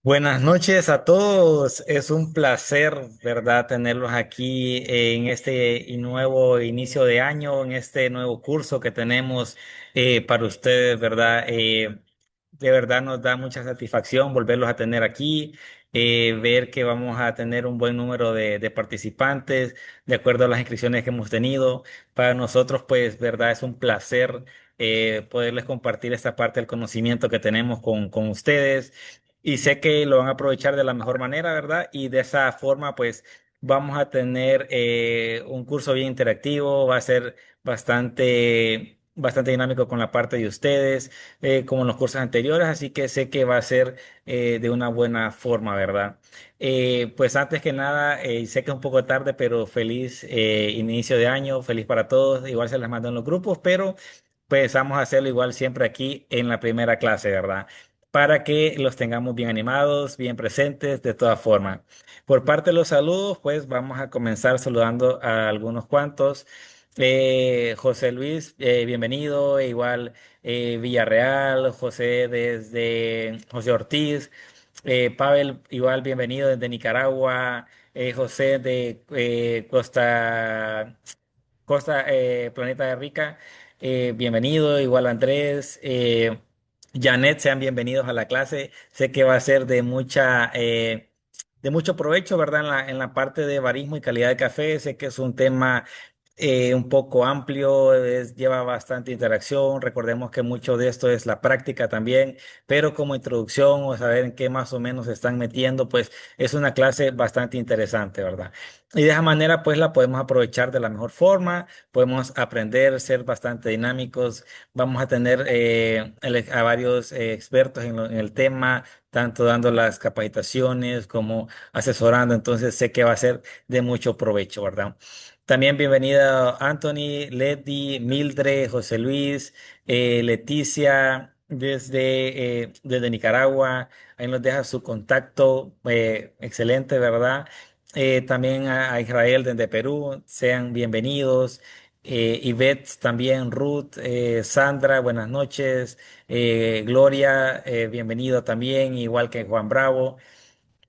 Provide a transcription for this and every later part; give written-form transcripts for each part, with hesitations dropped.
Buenas noches a todos. Es un placer, ¿verdad?, tenerlos aquí en este nuevo inicio de año, en este nuevo curso que tenemos para ustedes, ¿verdad? De verdad nos da mucha satisfacción volverlos a tener aquí, ver que vamos a tener un buen número de participantes de acuerdo a las inscripciones que hemos tenido. Para nosotros, pues, ¿verdad? Es un placer poderles compartir esta parte del conocimiento que tenemos con ustedes. Y sé que lo van a aprovechar de la mejor manera, ¿verdad? Y de esa forma, pues vamos a tener un curso bien interactivo, va a ser bastante dinámico con la parte de ustedes, como en los cursos anteriores, así que sé que va a ser de una buena forma, ¿verdad? Pues antes que nada, sé que es un poco tarde, pero feliz inicio de año, feliz para todos. Igual se les mando en los grupos, pero pues vamos a hacerlo igual siempre aquí en la primera clase, ¿verdad? Para que los tengamos bien animados, bien presentes, de todas formas. Por parte de los saludos, pues vamos a comenzar saludando a algunos cuantos. José Luis, bienvenido, e igual Villarreal, José desde José Ortiz, Pavel, igual bienvenido desde Nicaragua, José de Planeta de Rica, bienvenido, igual Andrés, Janet, sean bienvenidos a la clase. Sé que va a ser de mucho provecho, ¿verdad? En la parte de barismo y calidad de café. Sé que es un tema un poco amplio, lleva bastante interacción. Recordemos que mucho de esto es la práctica también, pero como introducción o saber en qué más o menos se están metiendo, pues es una clase bastante interesante, ¿verdad? Y de esa manera, pues la podemos aprovechar de la mejor forma, podemos aprender, ser bastante dinámicos, vamos a tener a varios expertos en el tema, tanto dando las capacitaciones como asesorando, entonces sé que va a ser de mucho provecho, ¿verdad? También bienvenida Anthony, Leti, Mildred, José Luis, Leticia desde Nicaragua. Ahí nos deja su contacto, excelente, ¿verdad? También a Israel desde Perú, sean bienvenidos. Ivette también, Ruth, Sandra, buenas noches. Gloria, bienvenido también, igual que Juan Bravo,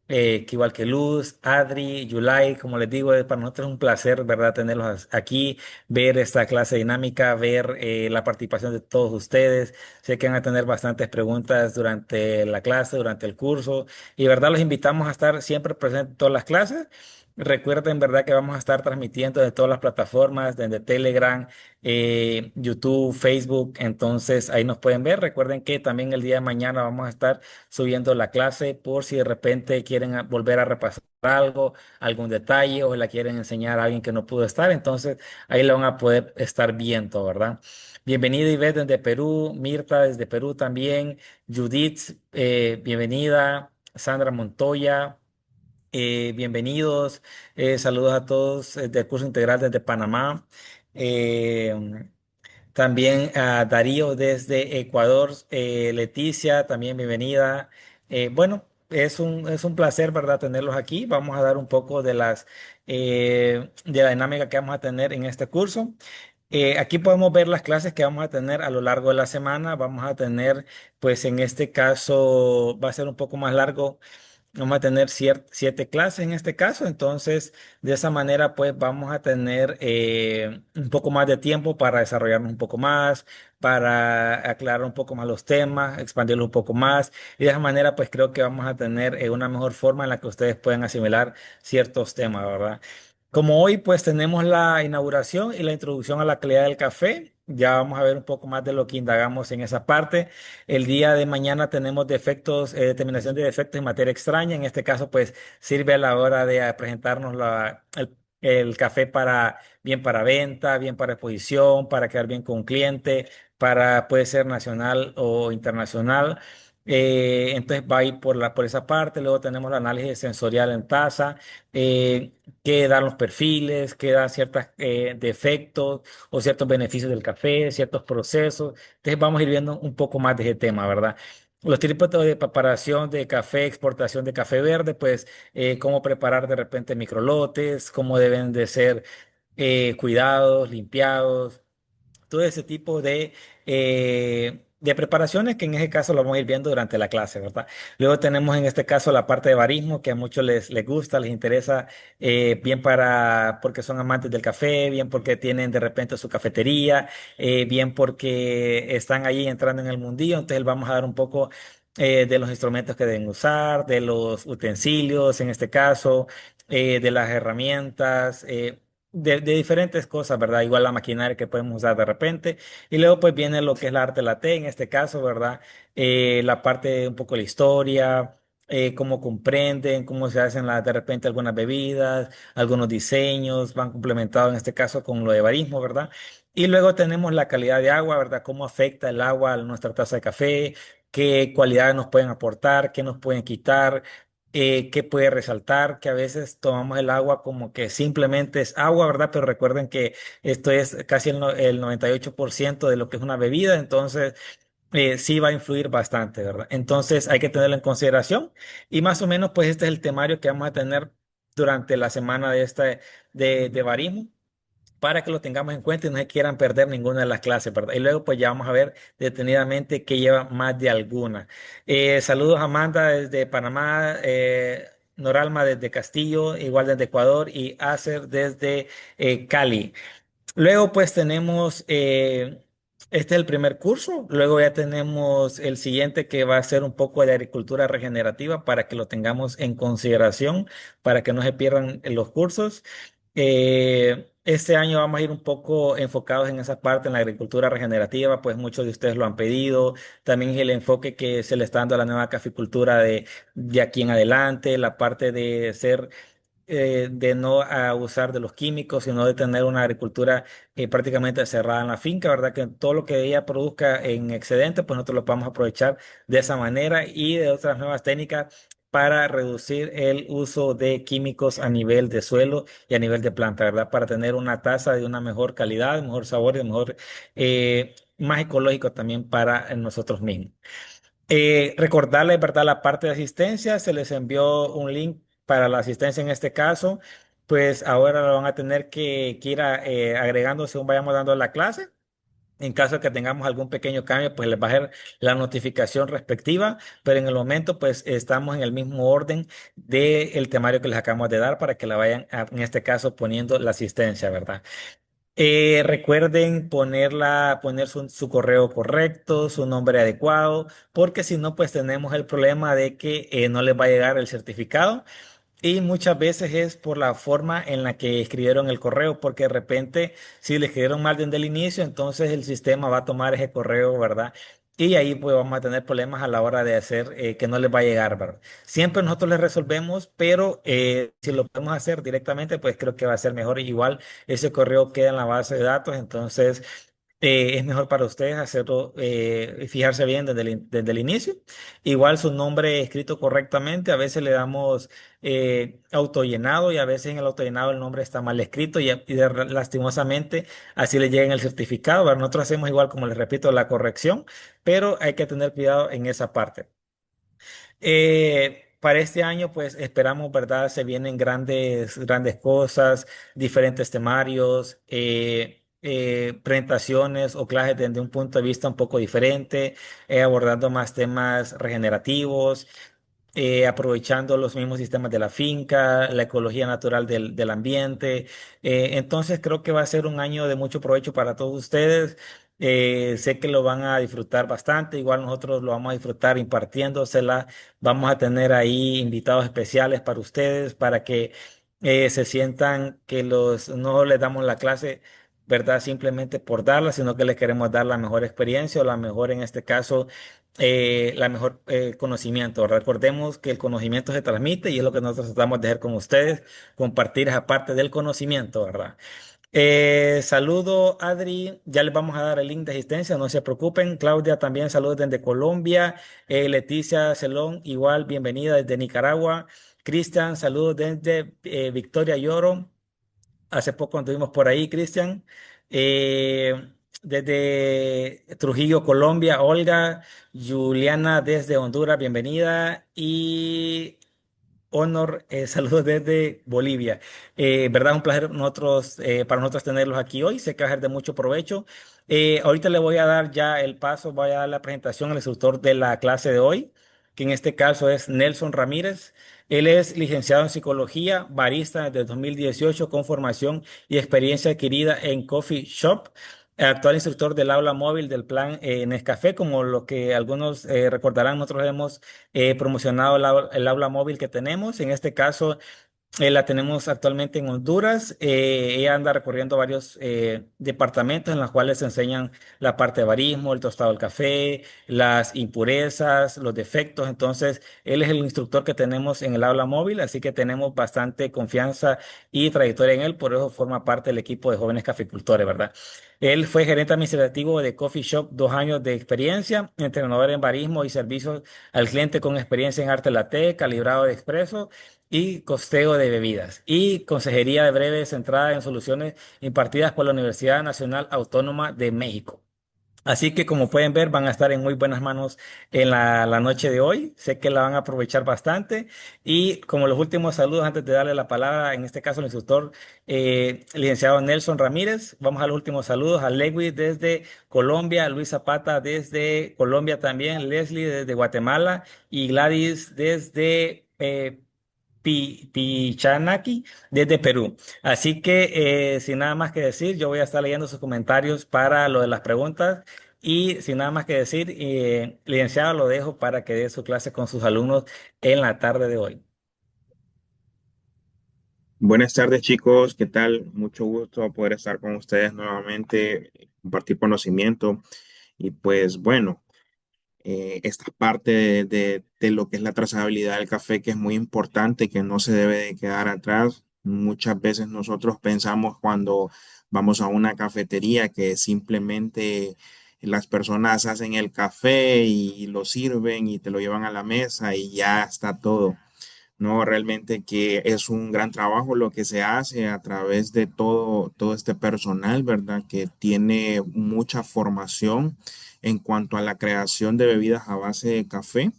que igual que Luz, Adri, Yulai, como les digo, para nosotros es un placer, ¿verdad?, tenerlos aquí, ver esta clase dinámica, ver la participación de todos ustedes. Sé que van a tener bastantes preguntas durante la clase, durante el curso, y ¿verdad? Los invitamos a estar siempre presentes en todas las clases. Recuerden, ¿verdad?, que vamos a estar transmitiendo de todas las plataformas, desde Telegram, YouTube, Facebook, entonces ahí nos pueden ver. Recuerden que también el día de mañana vamos a estar subiendo la clase por si de repente quieren volver a repasar algo, algún detalle o la quieren enseñar a alguien que no pudo estar, entonces ahí lo van a poder estar viendo, ¿verdad? Bienvenida Ivette desde Perú, Mirta desde Perú también, Judith, bienvenida, Sandra Montoya. Bienvenidos, saludos a todos del curso integral desde Panamá. Eh, También a Darío desde Ecuador, Leticia, también bienvenida. Bueno, es un placer, ¿verdad?, tenerlos aquí. Vamos a dar un poco de la dinámica que vamos a tener en este curso. Aquí podemos ver las clases que vamos a tener a lo largo de la semana. Vamos a tener, pues en este caso, va a ser un poco más largo. Vamos a tener 7 clases en este caso, entonces de esa manera pues vamos a tener un poco más de tiempo para desarrollarnos un poco más, para aclarar un poco más los temas, expandirlos un poco más y de esa manera pues creo que vamos a tener una mejor forma en la que ustedes puedan asimilar ciertos temas, ¿verdad? Como hoy pues tenemos la inauguración y la introducción a la calidad del café, ya vamos a ver un poco más de lo que indagamos en esa parte. El día de mañana tenemos determinación de defectos en materia extraña. En este caso, pues sirve a la hora de presentarnos el café bien para venta, bien para exposición, para quedar bien con un cliente, puede ser nacional o internacional. Entonces va a ir por esa parte. Luego tenemos el análisis sensorial en taza, eh, que dan los perfiles, que dan ciertos defectos o ciertos beneficios del café, ciertos procesos. Entonces vamos a ir viendo un poco más de ese tema, ¿verdad? Los tipos de preparación de café, exportación de café verde, pues cómo preparar de repente microlotes, cómo deben de ser cuidados, limpiados, todo ese tipo de preparaciones que en ese caso lo vamos a ir viendo durante la clase, ¿verdad? Luego tenemos en este caso la parte de barismo que a muchos les gusta, les interesa, bien porque son amantes del café, bien porque tienen de repente su cafetería, bien porque están ahí entrando en el mundillo. Entonces vamos a dar un poco de los instrumentos que deben usar, de los utensilios en este caso, de las herramientas. De diferentes cosas, ¿verdad? Igual la maquinaria que podemos usar de repente. Y luego pues viene lo que es la arte de la T en este caso, ¿verdad? La parte de un poco de la historia, cómo comprenden, cómo se hacen de repente algunas bebidas, algunos diseños, van complementados en este caso con lo de barismo, ¿verdad? Y luego tenemos la calidad de agua, ¿verdad? Cómo afecta el agua a nuestra taza de café, qué cualidades nos pueden aportar, qué nos pueden quitar. Qué puede resaltar, que a veces tomamos el agua como que simplemente es agua, ¿verdad? Pero recuerden que esto es casi el 98% de lo que es una bebida, entonces sí va a influir bastante, ¿verdad? Entonces hay que tenerlo en consideración y más o menos pues este es el temario que vamos a tener durante la semana de barismo para que lo tengamos en cuenta y no se quieran perder ninguna de las clases, ¿verdad? Y luego pues ya vamos a ver detenidamente qué lleva más de alguna. Saludos Amanda desde Panamá, Noralma desde Castillo, igual desde Ecuador y Acer desde Cali. Luego, pues tenemos, este es el primer curso, luego ya tenemos el siguiente que va a ser un poco de agricultura regenerativa para que lo tengamos en consideración, para que no se pierdan los cursos. Este año vamos a ir un poco enfocados en esa parte, en la agricultura regenerativa, pues muchos de ustedes lo han pedido. También el enfoque que se le está dando a la nueva caficultura de aquí en adelante, la parte de ser de no abusar de los químicos, sino de tener una agricultura prácticamente cerrada en la finca, ¿verdad? Que todo lo que ella produzca en excedente, pues nosotros lo podamos aprovechar de esa manera y de otras nuevas técnicas para reducir el uso de químicos a nivel de suelo y a nivel de planta, ¿verdad? Para tener una tasa de una mejor calidad, mejor sabor y mejor, más ecológico también para nosotros mismos. Recordarles, ¿verdad? La parte de asistencia, se les envió un link para la asistencia en este caso, pues ahora lo van a tener que ir agregando según vayamos dando la clase. En caso de que tengamos algún pequeño cambio, pues les va a dar la notificación respectiva, pero en el momento, pues estamos en el mismo orden del temario que les acabamos de dar para que la vayan, en este caso, poniendo la asistencia, ¿verdad? Recuerden poner su correo correcto, su nombre adecuado, porque si no, pues tenemos el problema de que no les va a llegar el certificado. Y muchas veces es por la forma en la que escribieron el correo, porque de repente si le escribieron mal desde el inicio, entonces el sistema va a tomar ese correo, ¿verdad? Y ahí pues vamos a tener problemas a la hora de hacer que no les va a llegar, ¿verdad? Siempre nosotros les resolvemos, pero si lo podemos hacer directamente, pues creo que va a ser mejor. Igual ese correo queda en la base de datos, entonces es mejor para ustedes hacerlo, y fijarse bien desde el inicio. Igual su nombre escrito correctamente, a veces le damos autollenado y a veces en el autollenado el nombre está mal escrito lastimosamente así le llega en el certificado. ¿Verdad? Nosotros hacemos igual, como les repito, la corrección, pero hay que tener cuidado en esa parte. Para este año, pues esperamos, ¿verdad? Se vienen grandes cosas, diferentes temarios, presentaciones o clases desde un punto de vista un poco diferente, abordando más temas regenerativos, aprovechando los mismos sistemas de la finca, la ecología natural del ambiente. Entonces creo que va a ser un año de mucho provecho para todos ustedes. Sé que lo van a disfrutar bastante, igual nosotros lo vamos a disfrutar impartiéndosela. Vamos a tener ahí invitados especiales para ustedes, para que se sientan que no les damos la clase, ¿verdad? Simplemente por darla, sino que les queremos dar la mejor experiencia o la mejor, en este caso, la mejor conocimiento. Recordemos que el conocimiento se transmite y es lo que nosotros tratamos de hacer con ustedes, compartir esa parte del conocimiento, ¿verdad? Saludo, Adri. Ya les vamos a dar el link de asistencia, no se preocupen. Claudia, también saludos desde Colombia. Leticia Celón, igual, bienvenida desde Nicaragua. Cristian, saludos desde Victoria Lloro. Hace poco anduvimos por ahí, Cristian. Desde Trujillo, Colombia, Olga. Juliana desde Honduras, bienvenida. Y Honor, saludos desde Bolivia. ¿Verdad? Un placer para nosotros tenerlos aquí hoy. Sé que va a ser de mucho provecho. Ahorita le voy a dar ya el paso, voy a dar la presentación al instructor de la clase de hoy, que en este caso es Nelson Ramírez. Él es licenciado en psicología, barista desde 2018 con formación y experiencia adquirida en Coffee Shop. Actual instructor del aula móvil del plan Nescafé, como lo que algunos recordarán, nosotros hemos promocionado el aula móvil que tenemos. En este caso, la tenemos actualmente en Honduras. Ella anda recorriendo varios departamentos en los cuales se enseñan la parte de barismo, el tostado del café, las impurezas, los defectos. Entonces, él es el instructor que tenemos en el aula móvil, así que tenemos bastante confianza y trayectoria en él, por eso forma parte del equipo de jóvenes caficultores, ¿verdad? Él fue gerente administrativo de Coffee Shop, 2 años de experiencia, entrenador en barismo y servicios al cliente con experiencia en arte latte, calibrado de expreso y costeo de bebidas, y consejería de breve centrada en soluciones impartidas por la Universidad Nacional Autónoma de México. Así que como pueden ver, van a estar en muy buenas manos en la noche de hoy. Sé que la van a aprovechar bastante. Y como los últimos saludos, antes de darle la palabra, en este caso al instructor, licenciado Nelson Ramírez, vamos a los últimos saludos a Lewis desde Colombia, Luis Zapata desde Colombia también, Leslie desde Guatemala y Gladys desde Pichanaki desde Perú. Así que sin nada más que decir, yo voy a estar leyendo sus comentarios para lo de las preguntas y sin nada más que decir, licenciado, lo dejo para que dé su clase con sus alumnos en la tarde de hoy. Buenas tardes, chicos. ¿Qué tal? Mucho gusto poder estar con ustedes nuevamente, compartir conocimiento. Y pues bueno, esta parte de lo que es la trazabilidad del café, que es muy importante, que no se debe de quedar atrás. Muchas veces nosotros pensamos cuando vamos a una cafetería que simplemente las personas hacen el café y lo sirven y te lo llevan a la mesa y ya está todo. No, realmente que es un gran trabajo lo que se hace a través de todo este personal, ¿verdad? Que tiene mucha formación en cuanto a la creación de bebidas a base de café.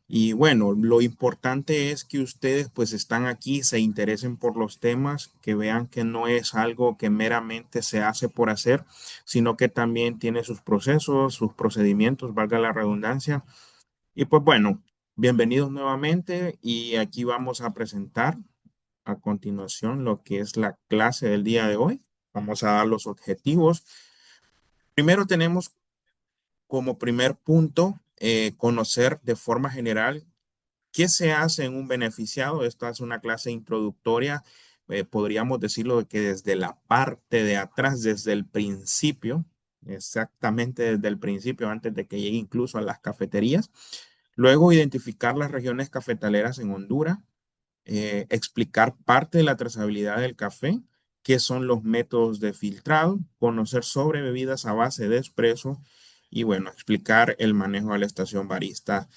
Y bueno, lo importante es que ustedes pues están aquí, se interesen por los temas, que vean que no es algo que meramente se hace por hacer, sino que también tiene sus procesos, sus procedimientos, valga la redundancia, y pues bueno, bienvenidos nuevamente y aquí vamos a presentar a continuación lo que es la clase del día de hoy. Vamos a dar los objetivos. Primero tenemos como primer punto conocer de forma general qué se hace en un beneficiado. Esta es una clase introductoria. Podríamos decirlo de que desde la parte de atrás, desde el principio, exactamente desde el principio, antes de que llegue incluso a las cafeterías. Luego, identificar las regiones cafetaleras en Honduras, explicar parte de la trazabilidad del café, qué son los métodos de filtrado, conocer sobre bebidas a base de espresso y bueno, explicar el manejo de la estación barista.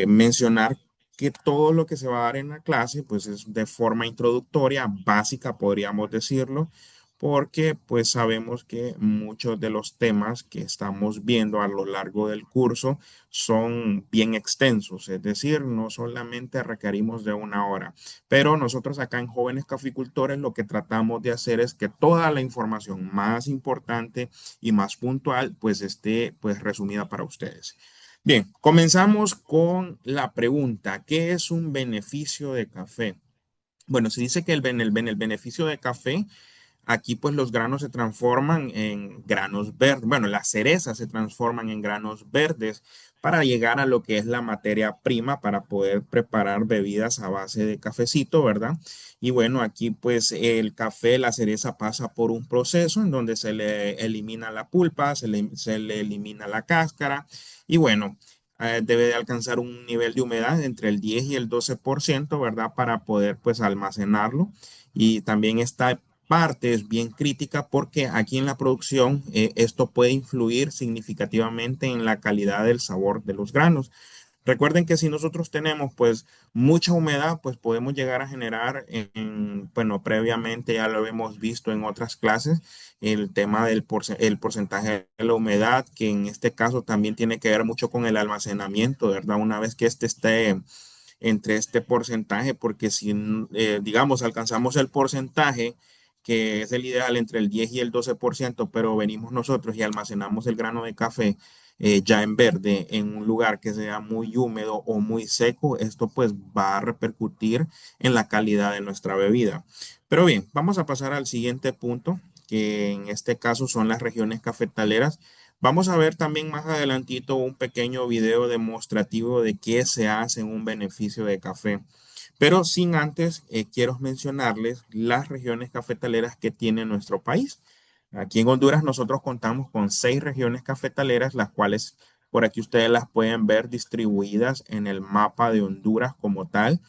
Mencionar que todo lo que se va a dar en la clase pues es de forma introductoria, básica podríamos decirlo, porque pues sabemos que muchos de los temas que estamos viendo a lo largo del curso son bien extensos, es decir, no solamente requerimos de una hora, pero nosotros acá en Jóvenes Caficultores lo que tratamos de hacer es que toda la información más importante y más puntual pues esté pues resumida para ustedes. Bien, comenzamos con la pregunta, ¿qué es un beneficio de café? Bueno, se dice que el beneficio de café. Aquí pues los granos se transforman en granos verdes, bueno, las cerezas se transforman en granos verdes para llegar a lo que es la materia prima para poder preparar bebidas a base de cafecito, ¿verdad? Y bueno, aquí pues el café, la cereza pasa por un proceso en donde se le elimina la pulpa, se le elimina la cáscara y bueno, debe de alcanzar un nivel de humedad entre el 10 y el 12%, ¿verdad? Para poder pues almacenarlo. Y también esta parte es bien crítica porque aquí en la producción esto puede influir significativamente en la calidad del sabor de los granos. Recuerden que si nosotros tenemos pues mucha humedad, pues podemos llegar a generar, bueno, previamente ya lo hemos visto en otras clases, el tema el porcentaje de la humedad, que en este caso también tiene que ver mucho con el almacenamiento, ¿verdad? Una vez que este esté entre este porcentaje, porque si, digamos, alcanzamos el porcentaje que es el ideal entre el 10 y el 12%, pero venimos nosotros y almacenamos el grano de café ya en verde en un lugar que sea muy húmedo o muy seco, esto pues va a repercutir en la calidad de nuestra bebida. Pero bien, vamos a pasar al siguiente punto, que en este caso son las regiones cafetaleras. Vamos a ver también más adelantito un pequeño video demostrativo de qué se hace en un beneficio de café. Pero sin antes, quiero mencionarles las regiones cafetaleras que tiene nuestro país. Aquí en Honduras nosotros contamos con 6 regiones cafetaleras, las cuales por aquí ustedes las pueden ver distribuidas en el mapa de Honduras como tal.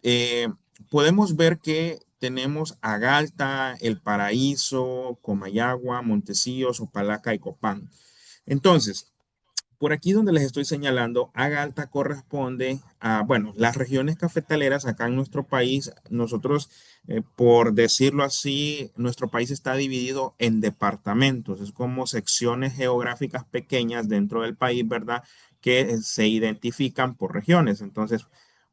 Eh, Podemos ver que tenemos Agalta, El Paraíso, Comayagua, Montecillos, Opalaca y Copán. Entonces, por aquí donde les estoy señalando, Agalta corresponde a, bueno, las regiones cafetaleras acá en nuestro país. Nosotros, por decirlo así, nuestro país está dividido en departamentos. Es como secciones geográficas pequeñas dentro del país, ¿verdad? Que se identifican por regiones. Entonces,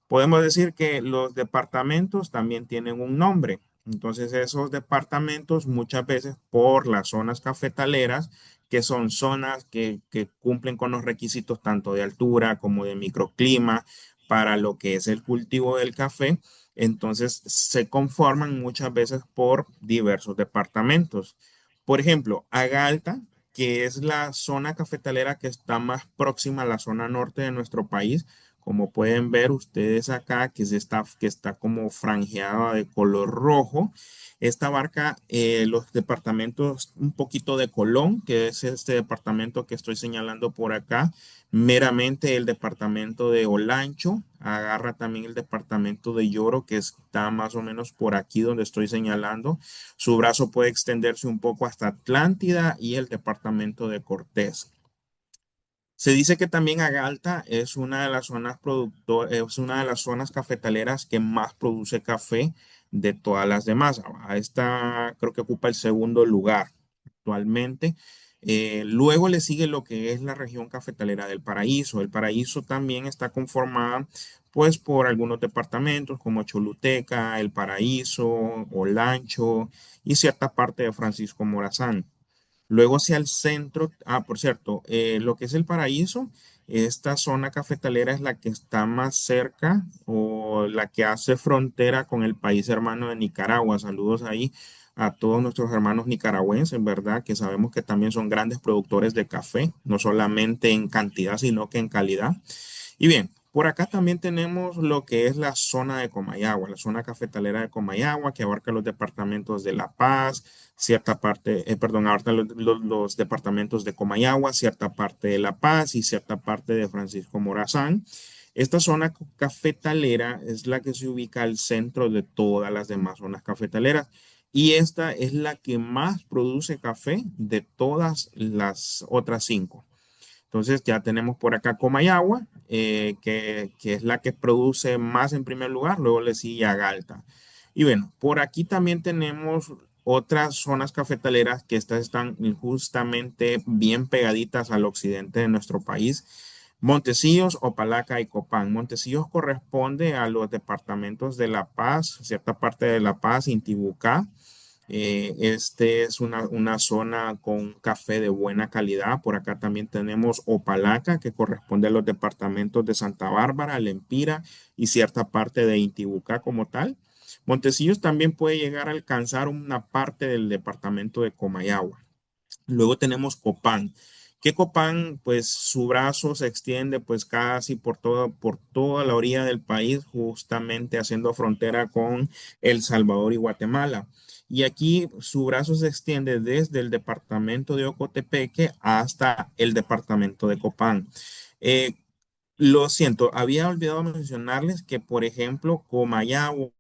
podemos decir que los departamentos también tienen un nombre. Entonces, esos departamentos muchas veces por las zonas cafetaleras, que son zonas que cumplen con los requisitos tanto de altura como de microclima para lo que es el cultivo del café, entonces se conforman muchas veces por diversos departamentos. Por ejemplo, Agalta, que es la zona cafetalera que está más próxima a la zona norte de nuestro país, como pueden ver ustedes acá, que está como franjeada de color rojo. Esta abarca los departamentos un poquito de Colón, que es este departamento que estoy señalando por acá. Meramente el departamento de Olancho, agarra también el departamento de Lloro, que está más o menos por aquí donde estoy señalando. Su brazo puede extenderse un poco hasta Atlántida y el departamento de Cortés. Se dice que también Agalta es una de las es una de las zonas cafetaleras que más produce café de todas las demás. A esta creo que ocupa el segundo lugar actualmente. Luego le sigue lo que es la región cafetalera del Paraíso. El Paraíso también está conformada pues por algunos departamentos como Choluteca, El Paraíso, Olancho y cierta parte de Francisco Morazán. Luego hacia el centro, por cierto, lo que es el Paraíso, esta zona cafetalera es la que está más cerca o la que hace frontera con el país hermano de Nicaragua. Saludos ahí a todos nuestros hermanos nicaragüenses, ¿verdad? Que sabemos que también son grandes productores de café, no solamente en cantidad, sino que en calidad. Y bien, por acá también tenemos lo que es la zona de Comayagua, la zona cafetalera de Comayagua, que abarca los departamentos de La Paz, cierta parte, perdón, abarca los departamentos de Comayagua, cierta parte de La Paz y cierta parte de Francisco Morazán. Esta zona cafetalera es la que se ubica al centro de todas las demás zonas cafetaleras. Y esta es la que más produce café de todas las otras 5. Entonces ya tenemos por acá Comayagua, que es la que produce más en primer lugar, luego le sigue Agalta. Y bueno, por aquí también tenemos otras zonas cafetaleras que estas están justamente bien pegaditas al occidente de nuestro país. Montecillos, Opalaca y Copán. Montecillos corresponde a los departamentos de La Paz, cierta parte de La Paz, Intibucá. Este es una zona con café de buena calidad. Por acá también tenemos Opalaca, que corresponde a los departamentos de Santa Bárbara, Lempira y cierta parte de Intibucá como tal. Montecillos también puede llegar a alcanzar una parte del departamento de Comayagua. Luego tenemos Copán, que Copán, pues su brazo se extiende pues casi por toda la orilla del país, justamente haciendo frontera con El Salvador y Guatemala. Y aquí su brazo se extiende desde el departamento de Ocotepeque hasta el departamento de Copán. Eh, lo siento, había olvidado mencionarles que, por ejemplo, Comayagua,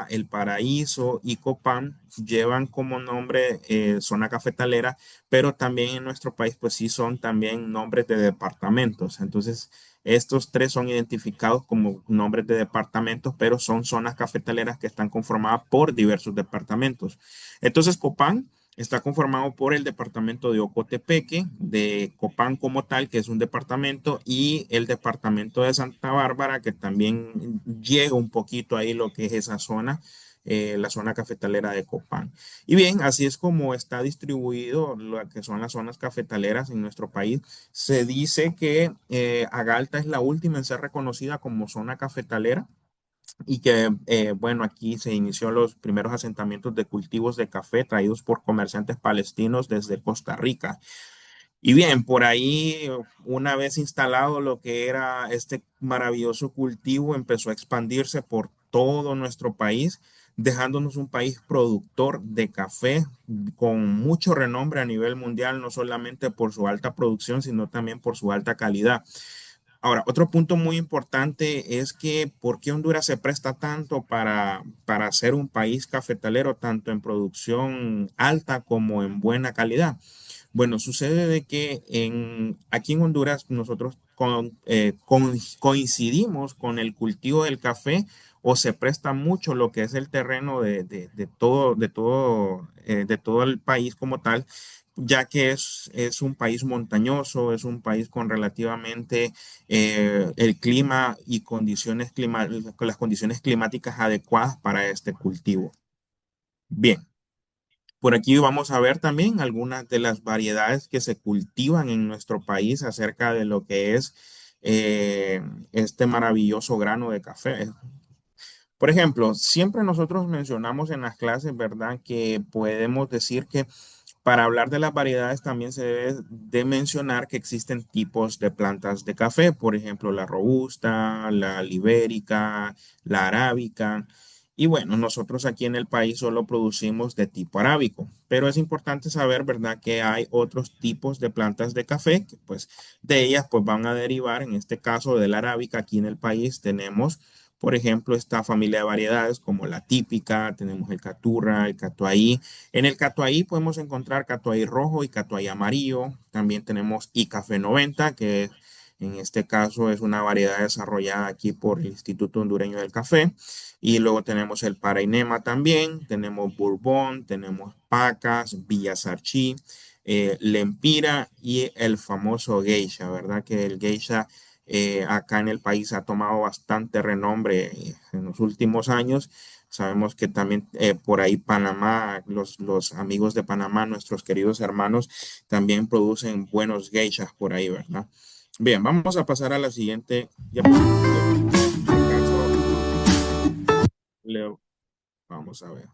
El Paraíso y Copán llevan como nombre zona cafetalera, pero también en nuestro país, pues sí son también nombres de departamentos. Entonces, estos tres son identificados como nombres de departamentos, pero son zonas cafetaleras que están conformadas por diversos departamentos. Entonces, Copán Está conformado por el departamento de Ocotepeque, de Copán como tal, que es un departamento, y el departamento de Santa Bárbara, que también llega un poquito ahí lo que es esa zona, la zona cafetalera de Copán. Y bien, así es como está distribuido lo que son las zonas cafetaleras en nuestro país. Se dice que Agalta es la última en ser reconocida como zona cafetalera y que, bueno, aquí se inició los primeros asentamientos de cultivos de café traídos por comerciantes palestinos desde Costa Rica. Y bien, por ahí, una vez instalado lo que era este maravilloso cultivo, empezó a expandirse por todo nuestro país, dejándonos un país productor de café con mucho renombre a nivel mundial, no solamente por su alta producción, sino también por su alta calidad. Ahora, otro punto muy importante es que ¿por qué Honduras se presta tanto para ser un país cafetalero, tanto en producción alta como en buena calidad? Bueno, sucede de que aquí en Honduras nosotros coincidimos con el cultivo del café o se presta mucho lo que es el terreno de todo el país como tal, ya que es un país montañoso, es un país con relativamente el clima y con las condiciones climáticas adecuadas para este cultivo. Bien. Por aquí vamos a ver también algunas de las variedades que se cultivan en nuestro país acerca de lo que es este maravilloso grano de café. Por ejemplo, siempre nosotros mencionamos en las clases, ¿verdad? Que podemos decir que para hablar de las variedades también se debe de mencionar que existen tipos de plantas de café, por ejemplo, la robusta, la libérica, la arábica. Y bueno, nosotros aquí en el país solo producimos de tipo arábico, pero es importante saber, ¿verdad?, que hay otros tipos de plantas de café, que pues de ellas pues van a derivar, en este caso de la arábica, aquí en el país tenemos, por ejemplo, esta familia de variedades como la típica, tenemos el caturra, el catuahí. En el catuahí podemos encontrar catuahí rojo y catuahí amarillo. También tenemos café 90, que en este caso es una variedad desarrollada aquí por el Instituto Hondureño del Café. Y luego tenemos el Parainema también, tenemos Bourbon, tenemos Pacas, Villa Sarchí, Lempira y el famoso Geisha, ¿verdad? Que el Geisha acá en el país ha tomado bastante renombre en los últimos años. Sabemos que también por ahí Panamá, los amigos de Panamá, nuestros queridos hermanos, también producen buenos geishas por ahí, ¿verdad? Bien, vamos a pasar a la siguiente diapositiva. En este caso, Leo, vamos a ver.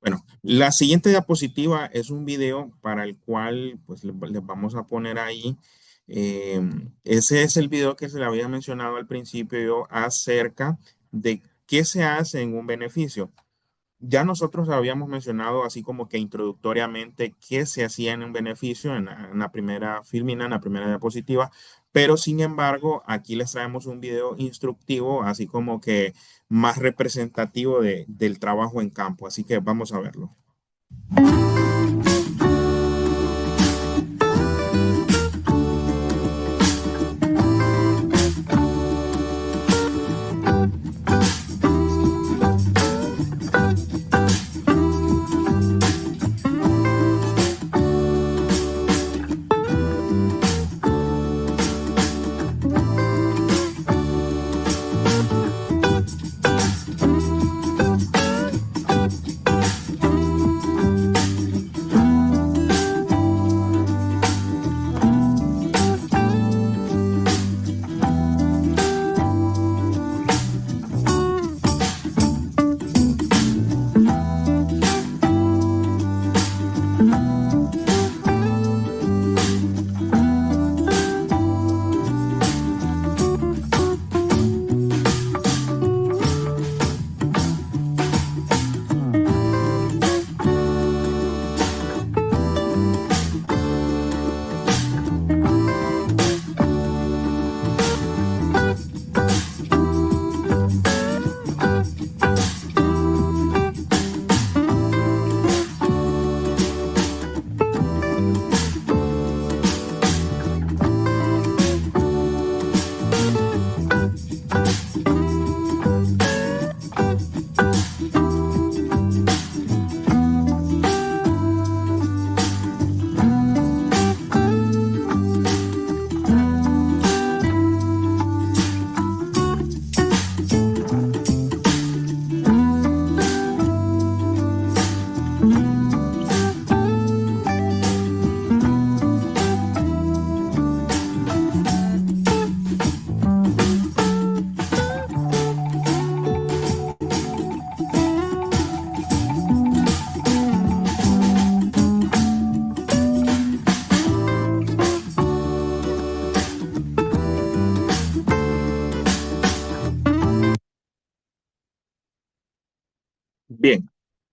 Bueno, la siguiente diapositiva es un video para el cual pues les vamos a poner ahí. eh, Ese es el video que se le había mencionado al principio yo acerca de qué se hace en un beneficio. Ya nosotros habíamos mencionado así como que introductoriamente qué se hacía en un beneficio en la primera filmina, en la primera diapositiva, pero sin embargo aquí les traemos un video instructivo, así como que más representativo del trabajo en campo. Así que vamos a verlo.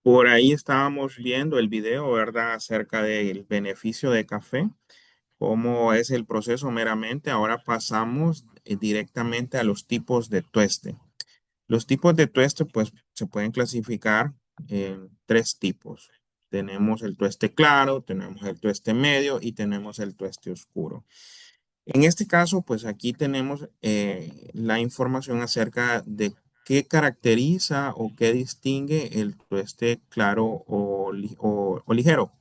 Por ahí estábamos viendo el video, ¿verdad? Acerca del beneficio de café, cómo es el proceso meramente. Ahora pasamos directamente a los tipos de tueste. Los tipos de tueste, pues, se pueden clasificar en tres tipos. Tenemos el tueste claro, tenemos el tueste medio y tenemos el tueste oscuro. En este caso, pues aquí tenemos la información acerca de qué caracteriza o qué distingue el tueste claro o ligero.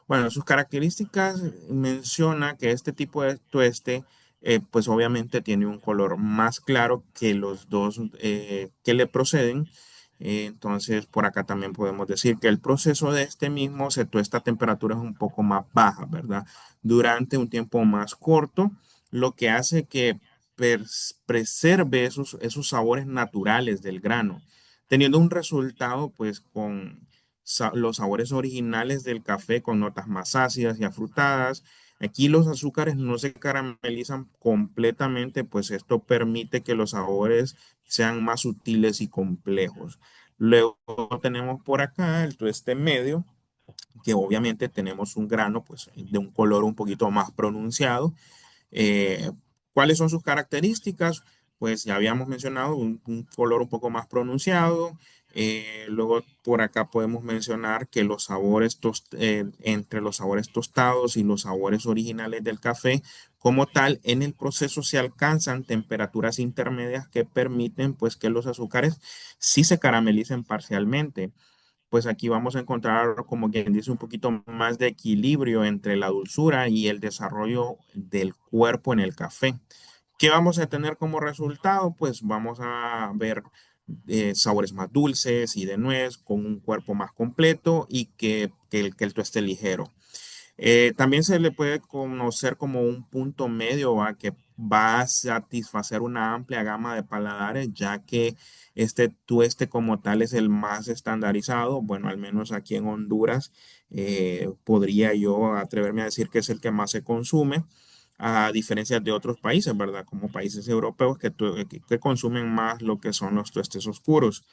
Bueno, sus características menciona que este tipo de tueste, pues obviamente tiene un color más claro que los dos que le proceden. Entonces, por acá también podemos decir que el proceso de este mismo se tuesta a temperaturas un poco más bajas, ¿verdad? Durante un tiempo más corto, lo que hace que preserve esos sabores naturales del grano, teniendo un resultado, pues, con los sabores originales del café con notas más ácidas y afrutadas. Aquí los azúcares no se caramelizan completamente, pues esto permite que los sabores sean más sutiles y complejos. Luego tenemos por acá el tueste medio, que obviamente tenemos un grano pues de un color un poquito más pronunciado. eh, ¿Cuáles son sus características? Pues ya habíamos mencionado un color un poco más pronunciado. Luego por acá podemos mencionar que los sabores, entre los sabores tostados y los sabores originales del café, como tal, en el proceso se alcanzan temperaturas intermedias que permiten pues que los azúcares sí se caramelicen parcialmente. Pues aquí vamos a encontrar, como quien dice, un poquito más de equilibrio entre la dulzura y el desarrollo del cuerpo en el café. ¿Qué vamos a tener como resultado? Pues vamos a ver sabores más dulces y de nuez, con un cuerpo más completo y que el tueste ligero. También se le puede conocer como un punto medio, ¿va? Que va a satisfacer una amplia gama de paladares, ya que este tueste como tal es el más estandarizado. Bueno, al menos aquí en Honduras, podría yo atreverme a decir que es el que más se consume, a diferencia de otros países, ¿verdad? Como países europeos que consumen más lo que son los tuestes oscuros.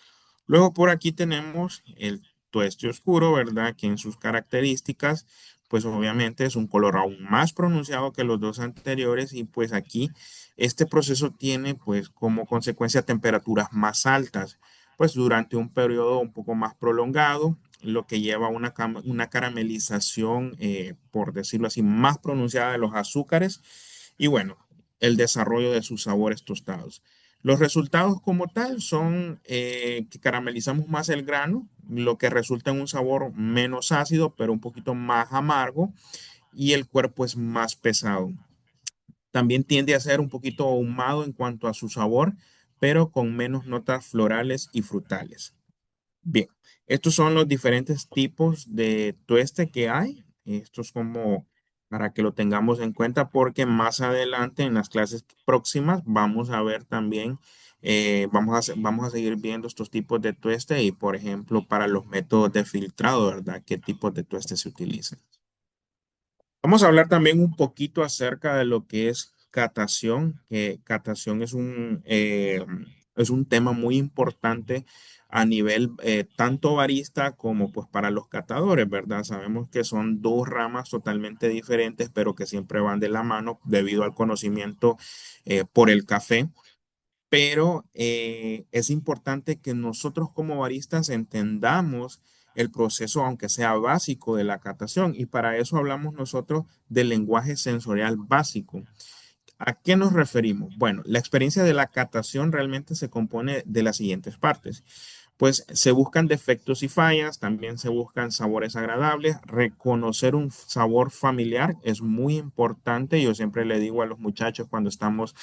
Luego por aquí tenemos el tueste oscuro, ¿verdad? Que en sus características, pues obviamente es un color aún más pronunciado que los dos anteriores y pues aquí este proceso tiene pues como consecuencia temperaturas más altas, pues durante un periodo un poco más prolongado, lo que lleva a una caramelización, por decirlo así, más pronunciada de los azúcares y bueno, el desarrollo de sus sabores tostados. Los resultados como tal son que caramelizamos más el grano, lo que resulta en un sabor menos ácido, pero un poquito más amargo, y el cuerpo es más pesado. También tiende a ser un poquito ahumado en cuanto a su sabor, pero con menos notas florales y frutales. Bien, estos son los diferentes tipos de tueste que hay. Esto es como para que lo tengamos en cuenta porque más adelante en las clases próximas vamos a ver también, vamos a seguir viendo estos tipos de tueste y, por ejemplo, para los métodos de filtrado, ¿verdad? ¿Qué tipos de tueste se utilizan? Vamos a hablar también un poquito acerca de lo que es catación, que catación es un tema muy importante a nivel tanto barista como pues para los catadores, ¿verdad? Sabemos que son dos ramas totalmente diferentes, pero que siempre van de la mano debido al conocimiento por el café, pero es importante que nosotros como baristas entendamos el proceso, aunque sea básico, de la catación. Y para eso hablamos nosotros del lenguaje sensorial básico. ¿A qué nos referimos? Bueno, la experiencia de la catación realmente se compone de las siguientes partes. Pues se buscan defectos y fallas, también se buscan sabores agradables, reconocer un sabor familiar es muy importante. Yo siempre le digo a los muchachos cuando estamos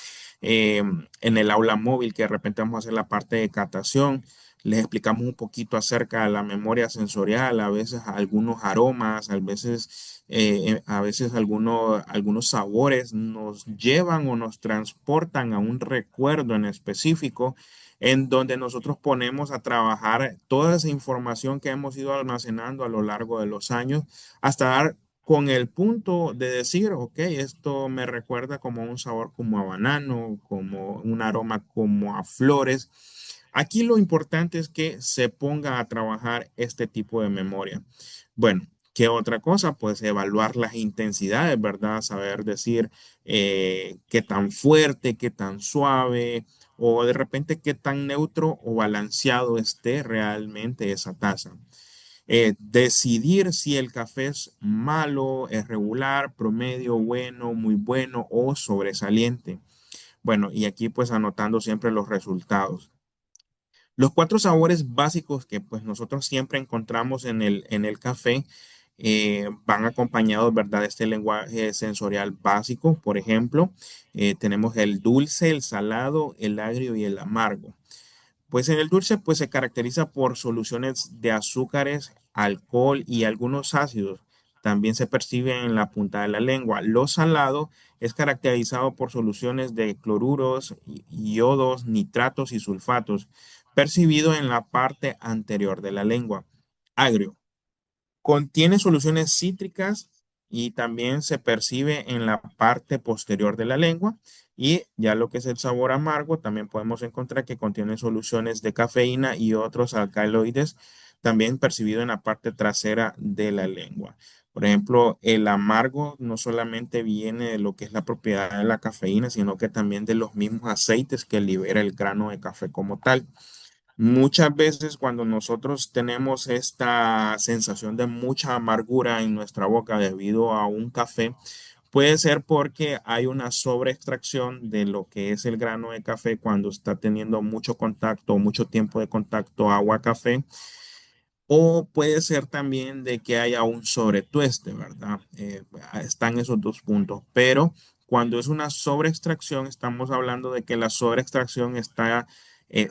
en el aula móvil que de repente vamos a hacer la parte de catación, les explicamos un poquito acerca de la memoria sensorial, a veces algunos aromas, a veces algunos sabores nos llevan o nos transportan a un recuerdo en específico en donde nosotros ponemos a trabajar toda esa información que hemos ido almacenando a lo largo de los años hasta dar con el punto de decir, ok, esto me recuerda como un sabor como a banano, como un aroma como a flores. Aquí lo importante es que se ponga a trabajar este tipo de memoria. Bueno, ¿qué otra cosa? Pues evaluar las intensidades, ¿verdad? Saber decir qué tan fuerte, qué tan suave, o de repente qué tan neutro o balanceado esté realmente esa taza. Decidir si el café es malo, es regular, promedio, bueno, muy bueno o sobresaliente. Bueno, y aquí pues anotando siempre los resultados. Los cuatro sabores básicos que pues nosotros siempre encontramos en el café van acompañados, ¿verdad? De este lenguaje sensorial básico. Por ejemplo, tenemos el dulce, el salado, el agrio y el amargo. Pues en el dulce pues se caracteriza por soluciones de azúcares, alcohol y algunos ácidos. También se percibe en la punta de la lengua. Lo salado es caracterizado por soluciones de cloruros, iodos, nitratos y sulfatos, percibido en la parte anterior de la lengua. Agrio. Contiene soluciones cítricas y también se percibe en la parte posterior de la lengua. Y ya lo que es el sabor amargo, también podemos encontrar que contiene soluciones de cafeína y otros alcaloides, también percibido en la parte trasera de la lengua. Por ejemplo, el amargo no solamente viene de lo que es la propiedad de la cafeína, sino que también de los mismos aceites que libera el grano de café como tal. Muchas veces cuando nosotros tenemos esta sensación de mucha amargura en nuestra boca debido a un café, puede ser porque hay una sobreextracción de lo que es el grano de café cuando está teniendo mucho contacto, mucho tiempo de contacto agua-café, o puede ser también de que haya un sobretueste, ¿verdad? Están esos dos puntos, pero cuando es una sobreextracción, estamos hablando de que la sobreextracción está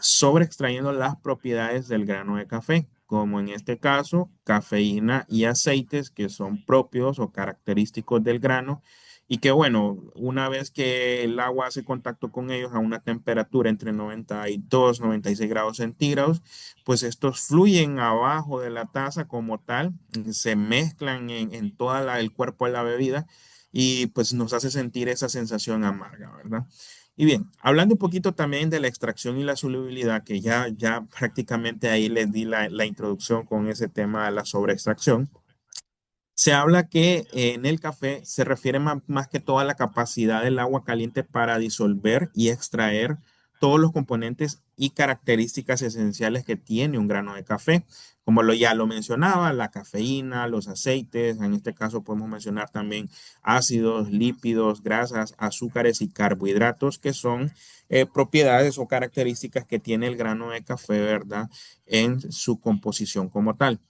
sobreextrayendo las propiedades del grano de café, como en este caso, cafeína y aceites que son propios o característicos del grano. Y que bueno, una vez que el agua hace contacto con ellos a una temperatura entre 92 y 96 grados centígrados, pues estos fluyen abajo de la taza como tal, se mezclan en toda el cuerpo de la bebida y pues nos hace sentir esa sensación amarga, ¿verdad? Y bien, hablando un poquito también de la extracción y la solubilidad, que ya prácticamente ahí les di la introducción con ese tema de la sobreextracción. Se habla que en el café se refiere más que todo a la capacidad del agua caliente para disolver y extraer todos los componentes y características esenciales que tiene un grano de café. Como ya lo mencionaba, la cafeína, los aceites, en este caso podemos mencionar también ácidos, lípidos, grasas, azúcares y carbohidratos, que son propiedades o características que tiene el grano de café, ¿verdad? En su composición como tal.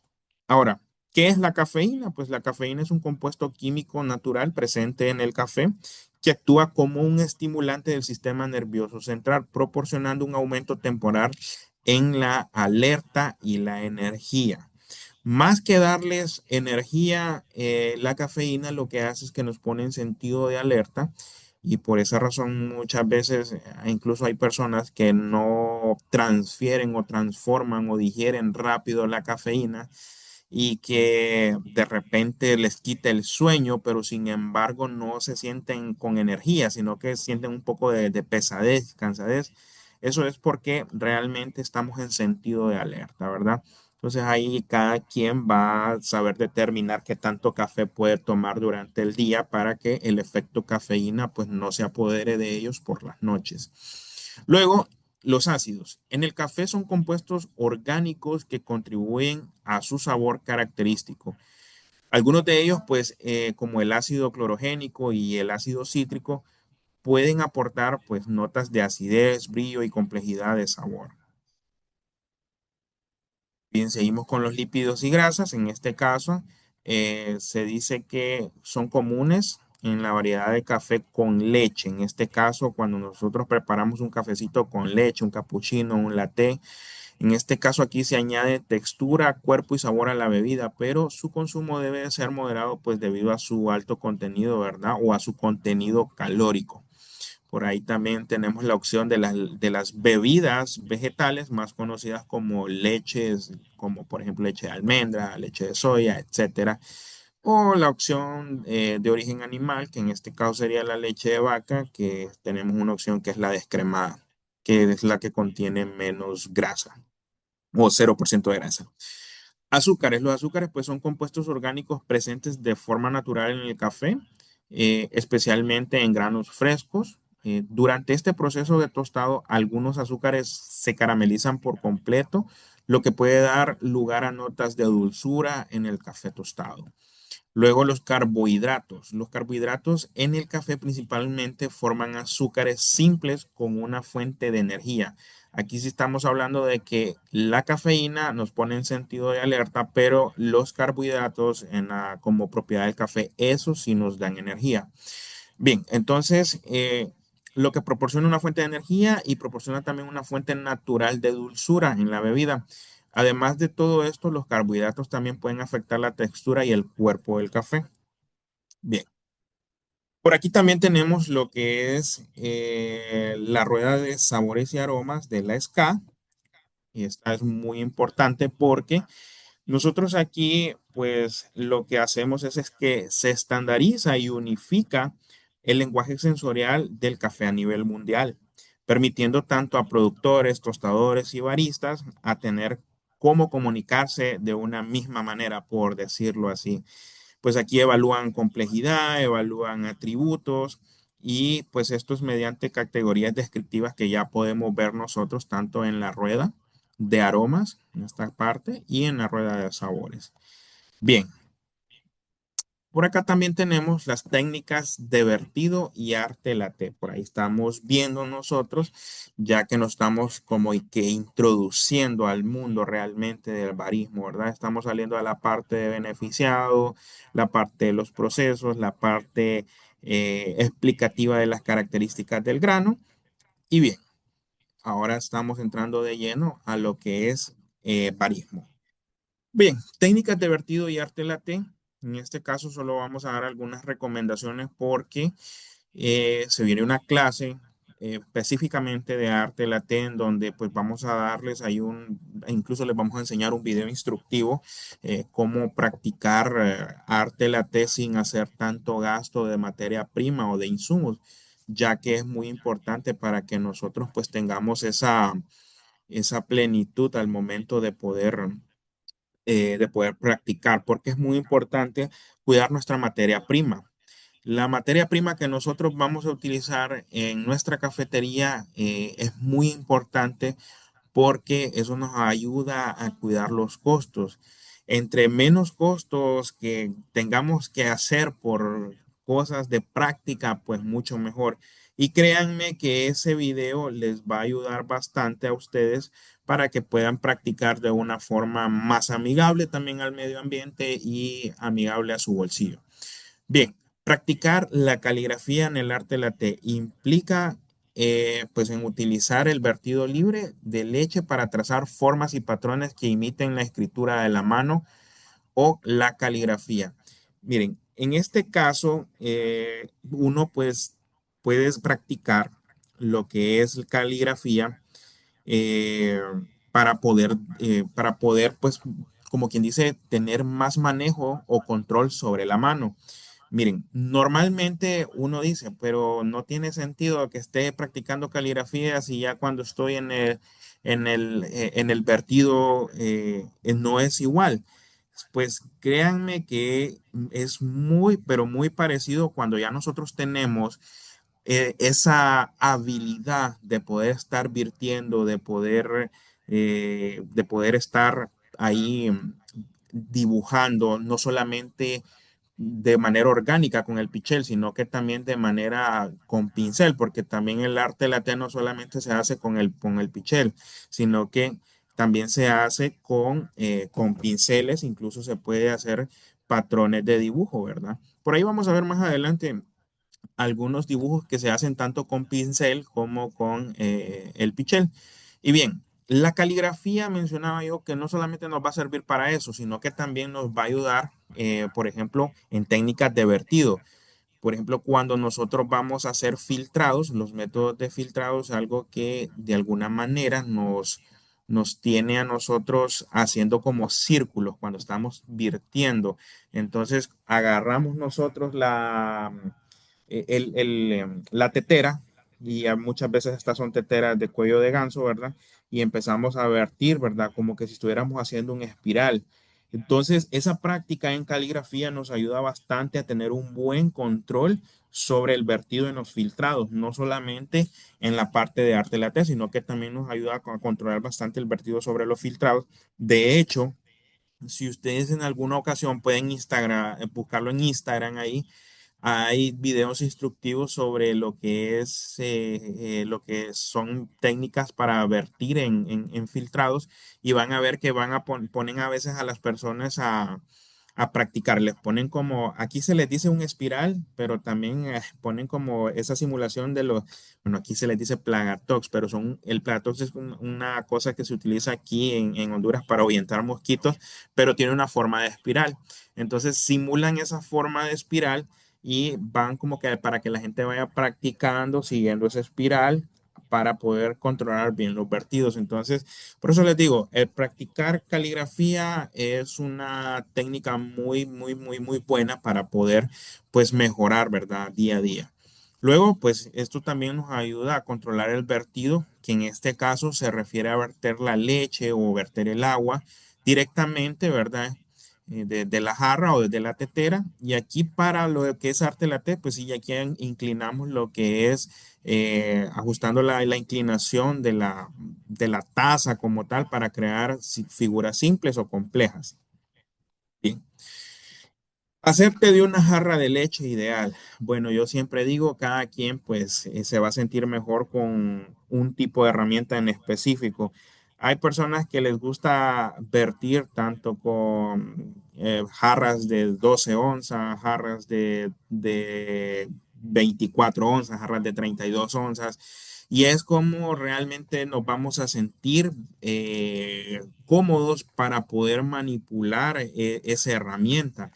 Ahora, ¿qué es la cafeína? Pues la cafeína es un compuesto químico natural presente en el café que actúa como un estimulante del sistema nervioso central, proporcionando un aumento temporal en la alerta y la energía. Más que darles energía, la cafeína lo que hace es que nos pone en sentido de alerta y por esa razón muchas veces incluso hay personas que no transfieren o transforman o digieren rápido la cafeína y que de repente les quita el sueño, pero sin embargo no se sienten con energía, sino que sienten un poco de pesadez, cansadez. Eso es porque realmente estamos en sentido de alerta, ¿verdad? Entonces ahí cada quien va a saber determinar qué tanto café puede tomar durante el día para que el efecto cafeína pues no se apodere de ellos por las noches. Luego, los ácidos. En el café son compuestos orgánicos que contribuyen a su sabor característico. Algunos de ellos, pues, como el ácido clorogénico y el ácido cítrico, pueden aportar, pues, notas de acidez, brillo y complejidad de sabor. Bien, seguimos con los lípidos y grasas. En este caso, se dice que son comunes en la variedad de café con leche. En este caso, cuando nosotros preparamos un cafecito con leche, un capuchino, un latte, en este caso aquí se añade textura, cuerpo y sabor a la bebida, pero su consumo debe ser moderado pues debido a su alto contenido, ¿verdad? O a su contenido calórico. Por ahí también tenemos la opción de las bebidas vegetales más conocidas como leches, como por ejemplo leche de almendra, leche de soya, etcétera. O la opción de origen animal, que en este caso sería la leche de vaca, que tenemos una opción que es la descremada. que es la que contiene menos grasa o 0% de grasa. Azúcares. Los azúcares pues son compuestos orgánicos presentes de forma natural en el café, especialmente en granos frescos. Durante este proceso de tostado, algunos azúcares se caramelizan por completo, lo que puede dar lugar a notas de dulzura en el café tostado. Luego los carbohidratos. Los carbohidratos en el café principalmente forman azúcares simples como una fuente de energía. Aquí sí estamos hablando de que la cafeína nos pone en sentido de alerta, pero los carbohidratos como propiedad del café, eso sí nos dan energía. Bien, entonces lo que proporciona una fuente de energía y proporciona también una fuente natural de dulzura en la bebida. Además de todo esto, los carbohidratos también pueden afectar la textura y el cuerpo del café. Bien, por aquí también tenemos lo que es la rueda de sabores y aromas de la SCA. Y esta es muy importante porque nosotros aquí, pues lo que hacemos es que se estandariza y unifica el lenguaje sensorial del café a nivel mundial, permitiendo tanto a productores, tostadores y baristas a tener cómo comunicarse de una misma manera, por decirlo así. Pues aquí evalúan complejidad, evalúan atributos y pues esto es mediante categorías descriptivas que ya podemos ver nosotros tanto en la rueda de aromas, en esta parte, y en la rueda de sabores. Bien, por acá también tenemos las técnicas de vertido y arte latte. Por ahí estamos viendo nosotros, ya que nos estamos como que introduciendo al mundo realmente del barismo, ¿verdad? Estamos saliendo a la parte de beneficiado, la parte de los procesos, la parte explicativa de las características del grano. Y bien, ahora estamos entrando de lleno a lo que es barismo. Bien, técnicas de vertido y arte latte. En este caso solo vamos a dar algunas recomendaciones porque se viene una clase específicamente de arte latte en donde pues vamos a darles ahí incluso les vamos a enseñar un video instructivo cómo practicar arte latte sin hacer tanto gasto de materia prima o de insumos, ya que es muy importante para que nosotros pues tengamos esa plenitud al momento de poder practicar, porque es muy importante cuidar nuestra materia prima. La materia prima que nosotros vamos a utilizar en nuestra cafetería es muy importante porque eso nos ayuda a cuidar los costos. Entre menos costos que tengamos que hacer por cosas de práctica, pues mucho mejor. Y créanme que ese video les va a ayudar bastante a ustedes para que puedan practicar de una forma más amigable también al medio ambiente y amigable a su bolsillo. Bien, practicar la caligrafía en el arte latte implica pues en utilizar el vertido libre de leche para trazar formas y patrones que imiten la escritura de la mano o la caligrafía. Miren, en este caso uno pues puedes practicar lo que es caligrafía eh, para poder pues como quien dice tener más manejo o control sobre la mano. Miren, normalmente uno dice, pero no tiene sentido que esté practicando caligrafía si ya cuando estoy en el vertido no es igual. Pues créanme que es muy, pero muy parecido cuando ya nosotros tenemos esa habilidad de poder estar virtiendo, de poder estar ahí dibujando, no solamente de manera orgánica con el pichel, sino que también de manera con pincel, porque también el arte latino no solamente se hace con el pichel, sino que también se hace con pinceles, incluso se puede hacer patrones de dibujo, ¿verdad? Por ahí vamos a ver más adelante algunos dibujos que se hacen tanto con pincel como con el pichel. Y bien, la caligrafía mencionaba yo que no solamente nos va a servir para eso, sino que también nos va a ayudar, por ejemplo, en técnicas de vertido. Por ejemplo, cuando nosotros vamos a hacer filtrados, los métodos de filtrado es algo que de alguna manera nos tiene a nosotros haciendo como círculos cuando estamos virtiendo. Entonces, agarramos nosotros la tetera y muchas veces estas son teteras de cuello de ganso, ¿verdad? Y empezamos a vertir, ¿verdad? Como que si estuviéramos haciendo un espiral. Entonces, esa práctica en caligrafía nos ayuda bastante a tener un buen control sobre el vertido en los filtrados, no solamente en la parte de arte latte, sino que también nos ayuda a controlar bastante el vertido sobre los filtrados. De hecho, si ustedes en alguna ocasión pueden Instagram, buscarlo en Instagram ahí, hay videos instructivos sobre lo que son técnicas para vertir en filtrados y van a ver que ponen a veces a las personas a practicar. Les ponen como, aquí se les dice un espiral, pero también ponen como esa simulación de los, bueno, aquí se les dice Plagatox, pero el Plagatox es una cosa que se utiliza aquí en Honduras para ahuyentar mosquitos, pero tiene una forma de espiral. Entonces simulan esa forma de espiral y van como que para que la gente vaya practicando siguiendo esa espiral para poder controlar bien los vertidos. Entonces, por eso les digo, el practicar caligrafía es una técnica muy buena para poder pues mejorar, ¿verdad? Día a día. Luego, pues esto también nos ayuda a controlar el vertido, que en este caso se refiere a verter la leche o verter el agua directamente, ¿verdad? De la jarra o desde la tetera. Y aquí para lo que es arte latte, pues sí, aquí inclinamos lo que es ajustando la inclinación de la taza como tal para crear figuras simples o complejas. Bien. Hacerte de una jarra de leche ideal. Bueno, yo siempre digo, cada quien pues se va a sentir mejor con un tipo de herramienta en específico. Hay personas que les gusta vertir tanto con jarras de 12 onzas, jarras de 24 onzas, jarras de 32 onzas. Y es como realmente nos vamos a sentir cómodos para poder manipular esa herramienta.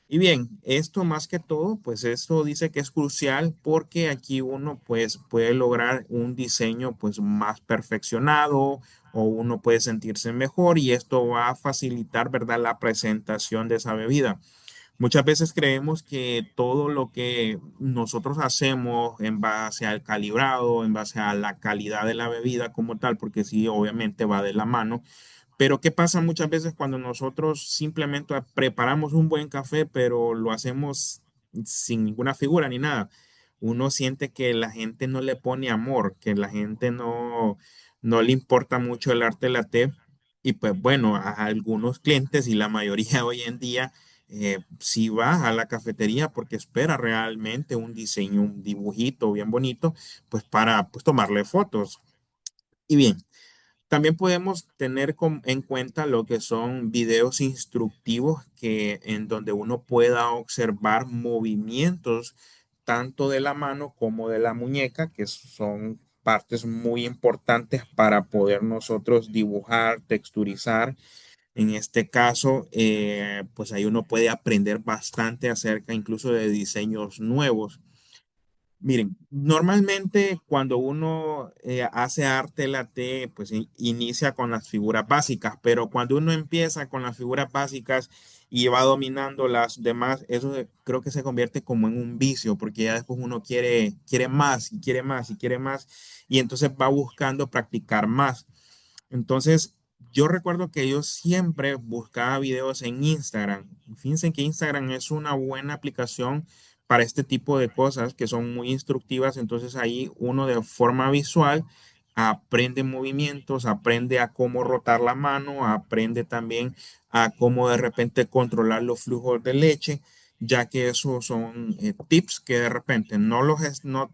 Y bien, esto más que todo, pues esto dice que es crucial porque aquí uno pues puede lograr un diseño pues más perfeccionado o uno puede sentirse mejor y esto va a facilitar, ¿verdad?, la presentación de esa bebida. Muchas veces creemos que todo lo que nosotros hacemos en base al calibrado, en base a la calidad de la bebida como tal, porque sí, obviamente va de la mano, pero ¿qué pasa muchas veces cuando nosotros simplemente preparamos un buen café, pero lo hacemos sin ninguna figura ni nada? Uno siente que la gente no le pone amor, que la gente no le importa mucho el arte latte. Y pues bueno, a algunos clientes y la mayoría hoy en día sí va a la cafetería porque espera realmente un diseño, un dibujito bien bonito, pues para pues, tomarle fotos. Y bien. También podemos tener en cuenta lo que son videos instructivos que en donde uno pueda observar movimientos tanto de la mano como de la muñeca, que son partes muy importantes para poder nosotros dibujar, texturizar. En este caso, pues ahí uno puede aprender bastante acerca incluso de diseños nuevos. Miren, normalmente cuando uno hace arte latte, pues inicia con las figuras básicas, pero cuando uno empieza con las figuras básicas y va dominando las demás, eso creo que se convierte como en un vicio, porque ya después uno quiere más y quiere más y quiere más, y entonces va buscando practicar más. Entonces, yo recuerdo que yo siempre buscaba videos en Instagram. Fíjense que Instagram es una buena aplicación para este tipo de cosas que son muy instructivas. Entonces ahí uno de forma visual aprende movimientos, aprende a cómo rotar la mano, aprende también a cómo de repente controlar los flujos de leche, ya que esos son tips que de repente no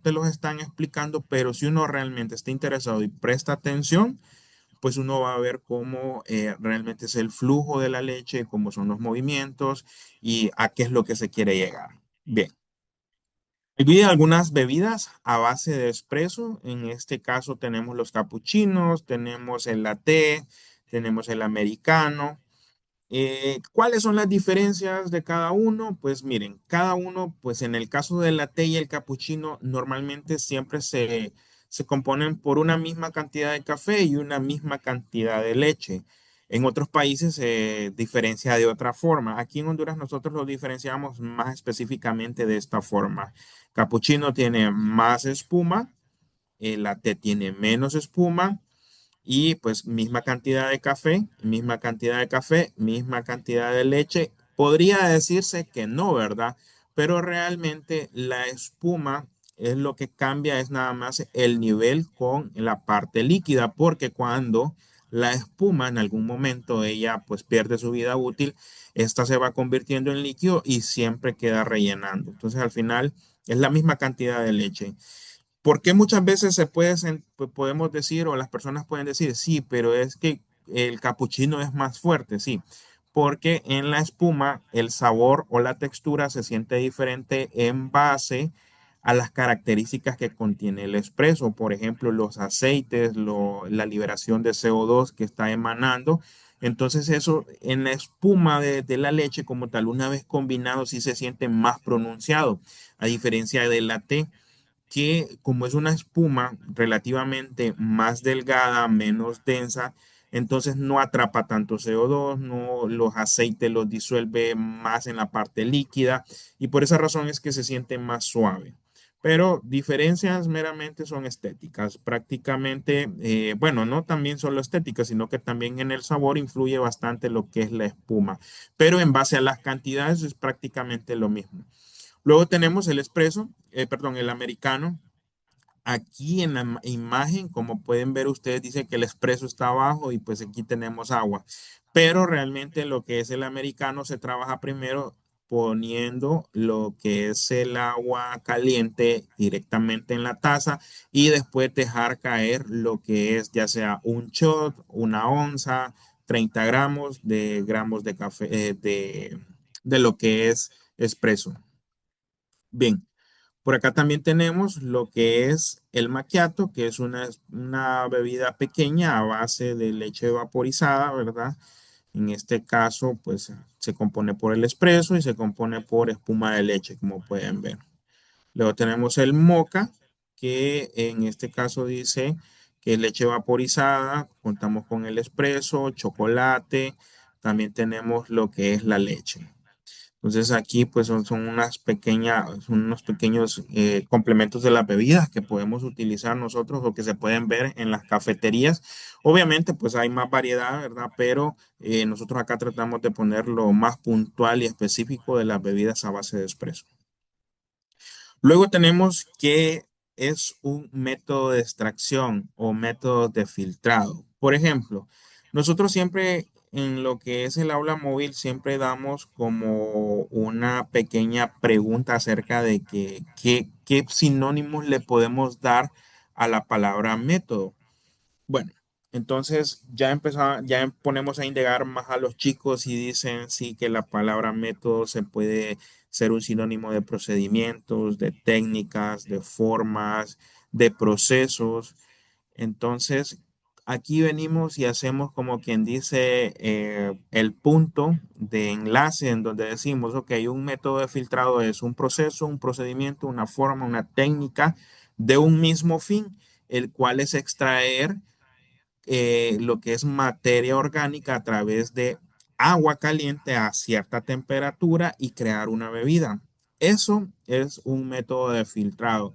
te los están explicando, pero si uno realmente está interesado y presta atención, pues uno va a ver cómo realmente es el flujo de la leche, cómo son los movimientos y a qué es lo que se quiere llegar. Bien. Hay algunas bebidas a base de espresso. En este caso tenemos los capuchinos, tenemos el latte, tenemos el americano. ¿Cuáles son las diferencias de cada uno? Pues miren, cada uno, pues en el caso del latte y el capuchino, normalmente siempre se componen por una misma cantidad de café y una misma cantidad de leche. En otros países se diferencia de otra forma. Aquí en Honduras nosotros lo diferenciamos más específicamente de esta forma. Capuchino tiene más espuma, el latte tiene menos espuma y pues misma cantidad de café, misma cantidad de café, misma cantidad de leche. Podría decirse que no, ¿verdad? Pero realmente la espuma es lo que cambia, es nada más el nivel con la parte líquida, porque cuando la espuma en algún momento ella pues pierde su vida útil, esta se va convirtiendo en líquido y siempre queda rellenando. Entonces al final es la misma cantidad de leche. ¿Por qué muchas veces podemos decir o las personas pueden decir, sí, pero es que el capuchino es más fuerte? Sí, porque en la espuma el sabor o la textura se siente diferente en base a las características que contiene el espresso. Por ejemplo, los aceites, la liberación de CO2 que está emanando. Entonces eso en la espuma de la leche como tal, una vez combinado, sí se siente más pronunciado, a diferencia del latte que como es una espuma relativamente más delgada, menos densa, entonces no atrapa tanto CO2, no los aceites los disuelve más en la parte líquida y por esa razón es que se siente más suave. Pero diferencias meramente son estéticas. Prácticamente, bueno, no también solo estéticas, sino que también en el sabor influye bastante lo que es la espuma. Pero en base a las cantidades es prácticamente lo mismo. Luego tenemos el espresso, perdón, el americano. Aquí en la imagen, como pueden ver ustedes, dice que el espresso está abajo y pues aquí tenemos agua. Pero realmente lo que es el americano se trabaja primero poniendo lo que es el agua caliente directamente en la taza y después dejar caer lo que es ya sea un shot, una onza, 30 gramos de café, de lo que es espresso. Bien. Por acá también tenemos lo que es el macchiato, que es una bebida pequeña a base de leche vaporizada, ¿verdad? En este caso, pues se compone por el espresso y se compone por espuma de leche, como pueden ver. Luego tenemos el mocha, que en este caso dice que es leche vaporizada, contamos con el espresso, chocolate, también tenemos lo que es la leche. Entonces aquí pues son unas pequeñas, son unos pequeños complementos de las bebidas que podemos utilizar nosotros o que se pueden ver en las cafeterías. Obviamente pues hay más variedad, ¿verdad? Pero nosotros acá tratamos de poner lo más puntual y específico de las bebidas a base de espresso. Luego tenemos que es un método de extracción o método de filtrado. Por ejemplo, nosotros siempre en lo que es el aula móvil siempre damos como una pequeña pregunta acerca de qué sinónimos le podemos dar a la palabra método. Bueno, entonces ya ponemos a indagar más a los chicos y dicen sí que la palabra método se puede ser un sinónimo de procedimientos, de técnicas, de formas, de procesos. Entonces, aquí venimos y hacemos como quien dice el punto de enlace en donde decimos, ok, un método de filtrado es un proceso, un procedimiento, una forma, una técnica de un mismo fin, el cual es extraer lo que es materia orgánica a través de agua caliente a cierta temperatura y crear una bebida. Eso es un método de filtrado,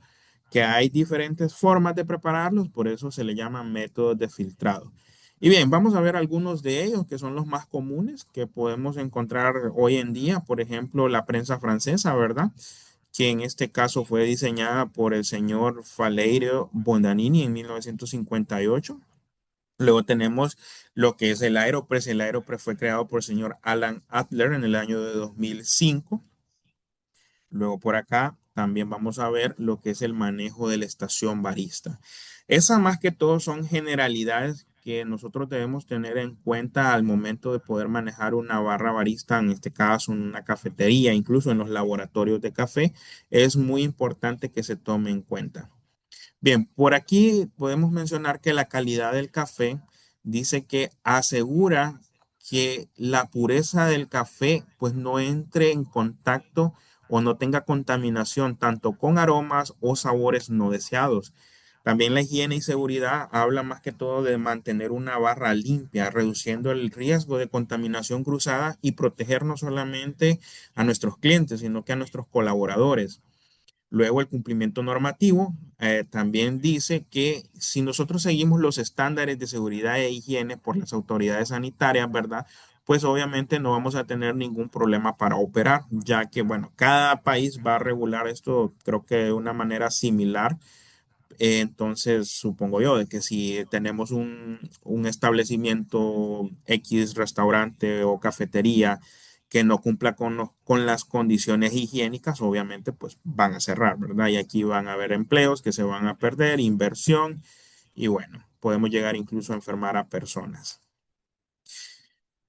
que hay diferentes formas de prepararlos, por eso se le llama métodos de filtrado. Y bien, vamos a ver algunos de ellos que son los más comunes que podemos encontrar hoy en día. Por ejemplo, la prensa francesa, ¿verdad? Que en este caso fue diseñada por el señor Valerio Bondanini en 1958. Luego tenemos lo que es el Aeropress. El Aeropress fue creado por el señor Alan Adler en el año de 2005. Luego por acá también vamos a ver lo que es el manejo de la estación barista. Esas más que todo son generalidades que nosotros debemos tener en cuenta al momento de poder manejar una barra barista, en este caso en una cafetería, incluso en los laboratorios de café. Es muy importante que se tome en cuenta. Bien, por aquí podemos mencionar que la calidad del café dice que asegura que la pureza del café pues no entre en contacto o no tenga contaminación tanto con aromas o sabores no deseados. También la higiene y seguridad habla más que todo de mantener una barra limpia, reduciendo el riesgo de contaminación cruzada y proteger no solamente a nuestros clientes, sino que a nuestros colaboradores. Luego, el cumplimiento normativo también dice que si nosotros seguimos los estándares de seguridad e higiene por las autoridades sanitarias, ¿verdad? Pues obviamente no vamos a tener ningún problema para operar, ya que, bueno, cada país va a regular esto, creo que de una manera similar. Entonces, supongo yo de que si tenemos un establecimiento X, restaurante o cafetería que no cumpla con las condiciones higiénicas, obviamente, pues van a cerrar, ¿verdad? Y aquí van a haber empleos que se van a perder, inversión y bueno, podemos llegar incluso a enfermar a personas.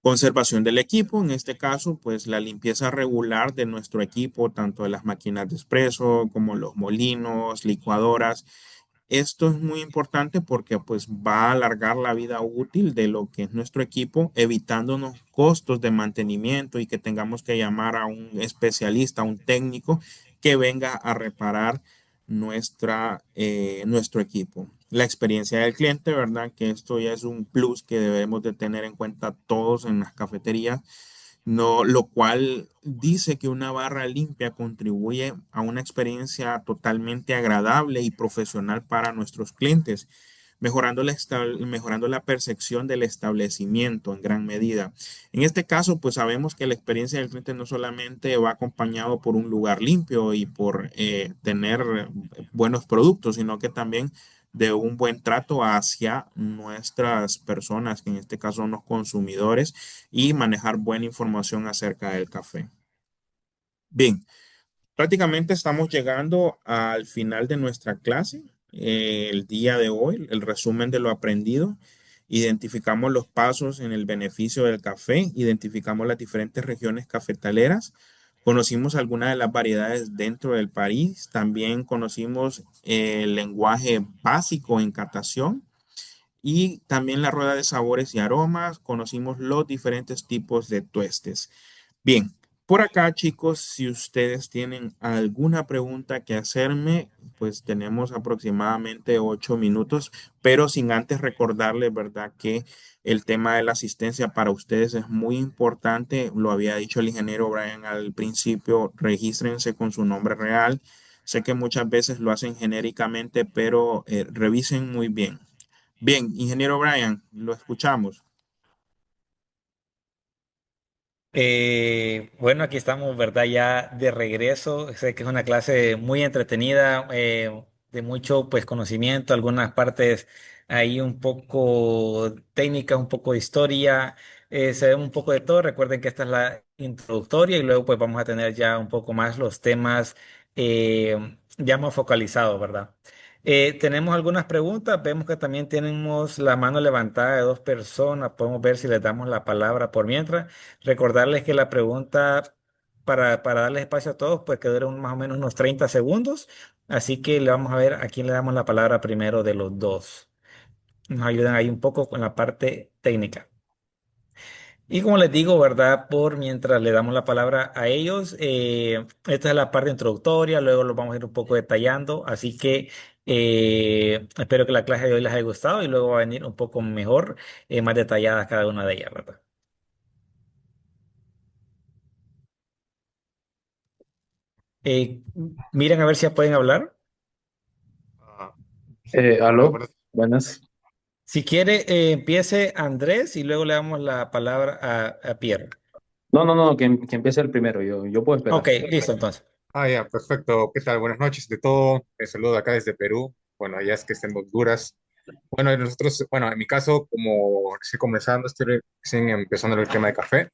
Conservación del equipo, en este caso, pues la limpieza regular de nuestro equipo, tanto de las máquinas de espresso como los molinos, licuadoras. Esto es muy importante porque pues va a alargar la vida útil de lo que es nuestro equipo, evitándonos costos de mantenimiento y que tengamos que llamar a un especialista, a un técnico que venga a reparar nuestro equipo. La experiencia del cliente, ¿verdad? Que esto ya es un plus que debemos de tener en cuenta todos en las cafeterías, no, lo cual dice que una barra limpia contribuye a una experiencia totalmente agradable y profesional para nuestros clientes, mejorando la percepción del establecimiento en gran medida. En este caso, pues sabemos que la experiencia del cliente no solamente va acompañado por un lugar limpio y por tener buenos productos, sino que también de un buen trato hacia nuestras personas, que en este caso son los consumidores, y manejar buena información acerca del café. Bien, prácticamente estamos llegando al final de nuestra clase. El día de hoy, el resumen de lo aprendido. Identificamos los pasos en el beneficio del café, identificamos las diferentes regiones cafetaleras, conocimos algunas de las variedades dentro del país, también conocimos el lenguaje básico en catación y también la rueda de sabores y aromas, conocimos los diferentes tipos de tuestes. Bien, por acá, chicos, si ustedes tienen alguna pregunta que hacerme, pues tenemos aproximadamente 8 minutos, pero sin antes recordarles, ¿verdad? Que el tema de la asistencia para ustedes es muy importante. Lo había dicho el ingeniero Brian al principio, regístrense con su nombre real. Sé que muchas veces lo hacen genéricamente, pero revisen muy bien. Bien, ingeniero Brian, lo escuchamos. Bueno, aquí estamos, ¿verdad? Ya de regreso. Sé que es una clase muy entretenida, de mucho pues conocimiento, algunas partes ahí un poco técnicas, un poco de historia, se ve un poco de todo. Recuerden que esta es la introductoria y luego pues vamos a tener ya un poco más los temas ya más focalizados, ¿verdad? Tenemos algunas preguntas, vemos que también tenemos la mano levantada de dos personas, podemos ver si les damos la palabra por mientras. Recordarles que la pregunta, para darles espacio a todos, pues que dure más o menos unos 30 segundos. Así que le vamos a ver a quién le damos la palabra primero de los dos. Nos ayudan ahí un poco con la parte técnica. Y como les digo, ¿verdad? Por mientras le damos la palabra a ellos, esta es la parte introductoria, luego lo vamos a ir un poco detallando. Así que espero que la clase de hoy les haya gustado y luego va a venir un poco mejor, más detalladas cada una de ellas, ¿verdad? Eh, miren a ver si ya pueden hablar. Ah, Aló, buenas- buenas. Si quiere, empiece Andrés y luego le damos la palabra a Pierre. No, no, no, que empiece el primero, yo puedo Ok, esperar. listo entonces. ya, perfecto. ¿Qué tal? Buenas noches de todo. Les saludo acá desde Perú. Bueno, ya es que estén en Honduras. Bueno, y nosotros, bueno, en mi caso, como estoy comenzando, estoy recién empezando el tema de café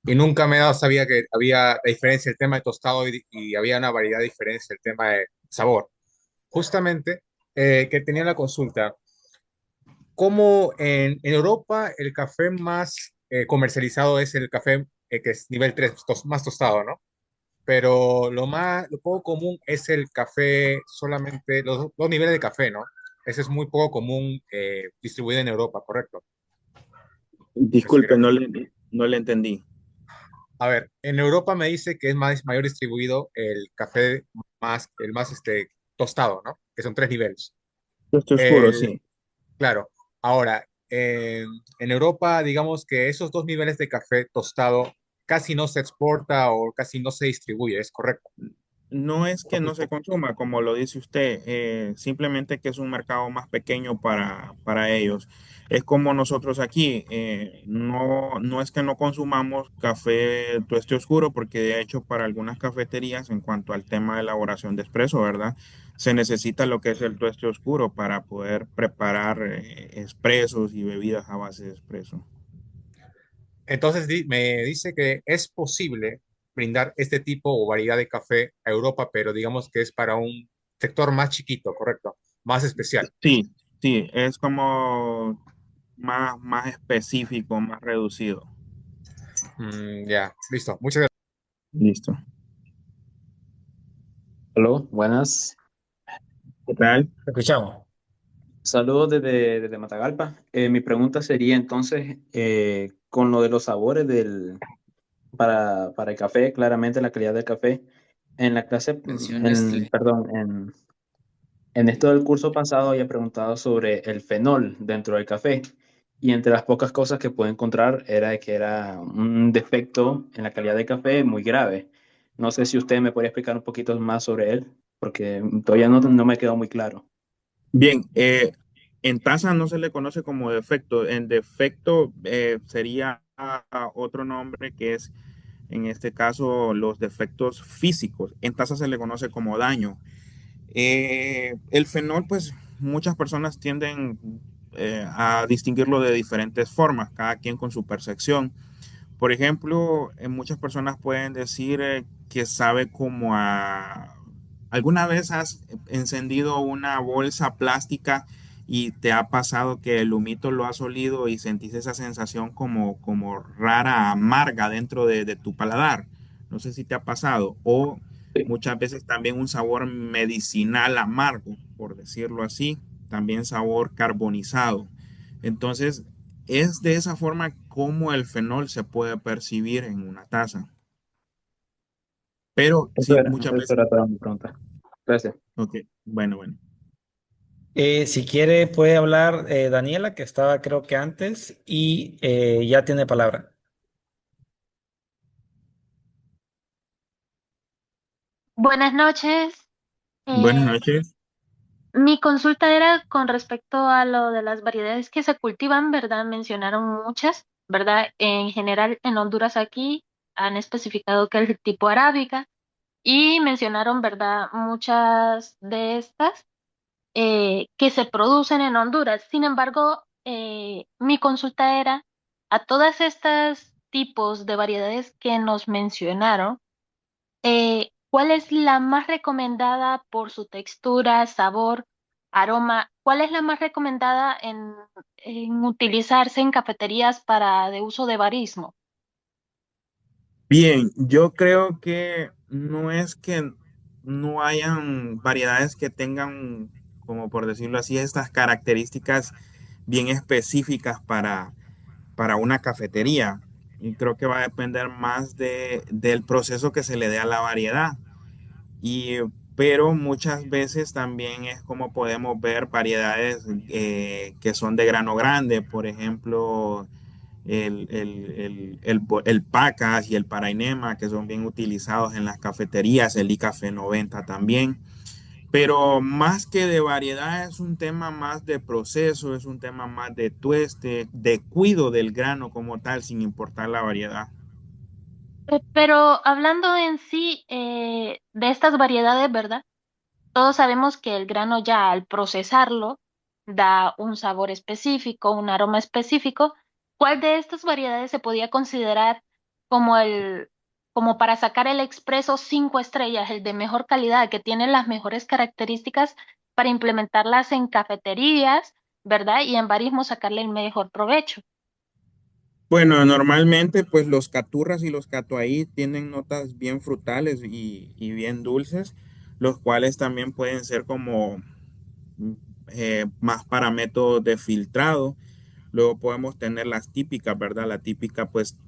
y nunca me he dado, sabía que había la diferencia el tema de tostado y había una variedad de diferencia el tema de sabor. Justamente, que tenía la consulta, ¿cómo en Europa el café más comercializado es el café que es nivel 3 más tostado, ¿no? Pero lo poco común es el café, solamente los dos niveles de café, ¿no? Ese es muy poco común distribuido en Europa, ¿correcto? No sé si Disculpe, no le entendí. a ver, en Europa me dice que es más mayor distribuido el café el más tostado, ¿no? Que son tres niveles. Esto oscuro, El, sí. claro, ahora, en Europa, digamos que esos dos niveles de café tostado casi no se exporta o casi no se distribuye, ¿es correcto? no es que no se consuma, como lo dice usted, simplemente que es un mercado más pequeño para ellos. Es como nosotros aquí, no es que no consumamos café tueste oscuro, porque de hecho para algunas cafeterías, en cuanto al tema de elaboración de espresso, ¿verdad? Se necesita lo que es el tueste oscuro para poder preparar espressos y bebidas a base de espresso. Entonces me dice que es posible brindar este tipo o variedad de café a Europa, pero digamos que es para un sector más chiquito, ¿correcto? Más especial. Sí, sí, es como más específico, más reducido. Ya, listo. Muchas gracias. Listo. Aló, buenas. ¿Qué tal? Escuchamos. Saludos desde Matagalpa. Mi pregunta sería entonces, con lo de los sabores para el café, claramente la calidad del café, en la clase, perdón, en esto del curso pasado había preguntado sobre el fenol dentro del café y entre las pocas cosas que pude encontrar era de que era un defecto en la calidad del café muy grave. No sé si usted me podría explicar un poquito más sobre él, porque todavía no me quedó muy claro. Bien, en taza no se le conoce como defecto. En defecto sería otro nombre que es, en este caso, los defectos físicos. En taza se le conoce como daño. El fenol, pues muchas personas tienden a distinguirlo de diferentes formas, cada quien con su percepción. Por ejemplo, muchas personas pueden decir que sabe como a... ¿Alguna vez has encendido una bolsa plástica y te ha pasado que el humito lo has olido y sentís esa sensación como rara, amarga dentro de tu paladar? No sé si te ha pasado. O Sí. muchas veces también un sabor medicinal amargo, por decirlo así, también sabor carbonizado. Entonces, es de esa forma como el fenol se puede percibir en una taza. Pero sí, muchas Eso veces. era toda mi pregunta. Gracias. Ok, bueno. Si quiere, puede hablar Daniela, que estaba creo que antes, y ya tiene palabra. Buenas noches. Buenas Eh, noches. Mi consulta era con respecto a lo de las variedades que se cultivan, ¿verdad? Mencionaron muchas, ¿verdad? En general, en Honduras aquí han especificado que es el tipo arábica y mencionaron, ¿verdad? Muchas de estas que se producen en Honduras. Sin embargo, mi consulta era a todas estas tipos de variedades que nos mencionaron. ¿Cuál es la más recomendada por su textura, sabor, aroma? ¿Cuál es la más recomendada en utilizarse en cafeterías para de uso de barismo? Bien, yo creo que no es que no hayan variedades que tengan, como por decirlo así, estas características bien específicas para una cafetería. Y creo que va a depender más del proceso que se le dé a la variedad. Y, pero muchas veces también es como podemos ver variedades que son de grano grande, por ejemplo, el Pacas y el Parainema, que son bien utilizados en las cafeterías, el Icafe 90 también. Pero más que de variedad es un tema más de proceso, es un tema más de tueste, de cuido del grano como tal, sin importar la variedad. Pero hablando en sí de estas variedades, ¿verdad? Todos sabemos que el grano ya al procesarlo da un sabor específico, un aroma específico. ¿Cuál de estas variedades se podía considerar como como para sacar el expreso 5 estrellas, el de mejor calidad, que tiene las mejores características para implementarlas en cafeterías, ¿verdad? Y en barismo sacarle el mejor provecho. Bueno, normalmente pues los caturras y los catuahí tienen notas bien frutales y bien dulces, los cuales también pueden ser como más para métodos de filtrado. Luego podemos tener las típicas, ¿verdad? La típica pues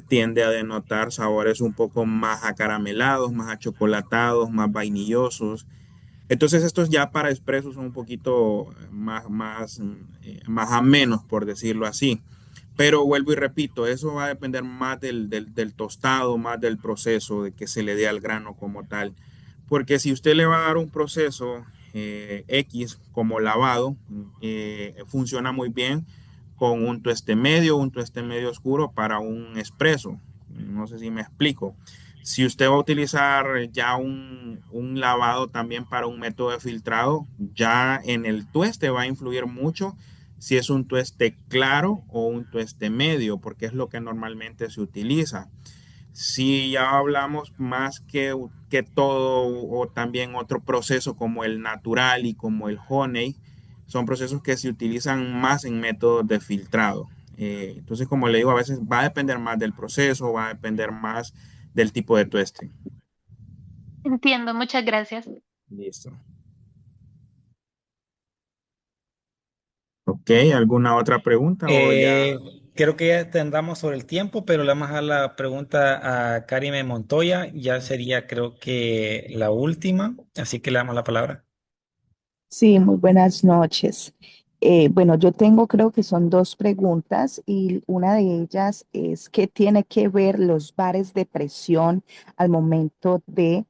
tiende a denotar sabores un poco más acaramelados, más achocolatados, más vainillosos. Entonces estos ya para expresos son un poquito más amenos, por decirlo así. Pero vuelvo y repito, eso va a depender más del tostado, más del proceso de que se le dé al grano como tal. porque si usted le va a dar un proceso X como lavado, funciona muy bien con un tueste medio oscuro para un espresso. No sé si me explico. Si usted va a utilizar ya un lavado también para un método de filtrado, ya en el tueste va a influir mucho si es un tueste claro o un tueste medio, porque es lo que normalmente se utiliza. Si ya hablamos más que todo o también otro proceso como el natural y como el honey, son procesos que se utilizan más en métodos de filtrado. Entonces, como le digo, a veces va a depender más del proceso, va a depender más del tipo de tueste. Entiendo, muchas gracias. Listo. Ok, ¿alguna otra pregunta o ya? Eh, Creo que ya tendamos sobre el tiempo, pero le vamos a dar la pregunta a Karime Montoya. Ya sería, creo que la última, así que le damos la palabra. Sí, muy buenas noches. Bueno, yo tengo, creo que son dos preguntas y una de ellas es ¿qué tiene que ver los bares de presión al momento de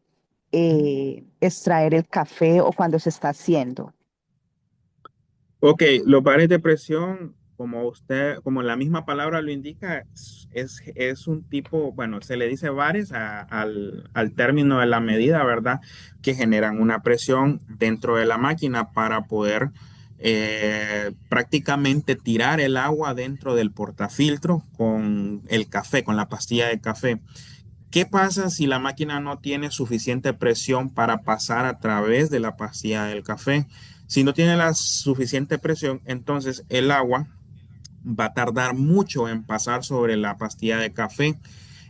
extraer el café o cuando se está haciendo? Ok, los bares de presión, como la misma palabra lo indica, es un tipo, bueno, se le dice bares al término de la medida, ¿verdad? Que generan una presión dentro de la máquina para poder prácticamente tirar el agua dentro del portafiltro con el café, con la pastilla de café. ¿Qué pasa si la máquina no tiene suficiente presión para pasar a través de la pastilla del café? Si no tiene la suficiente presión, entonces el agua va a tardar mucho en pasar sobre la pastilla de café.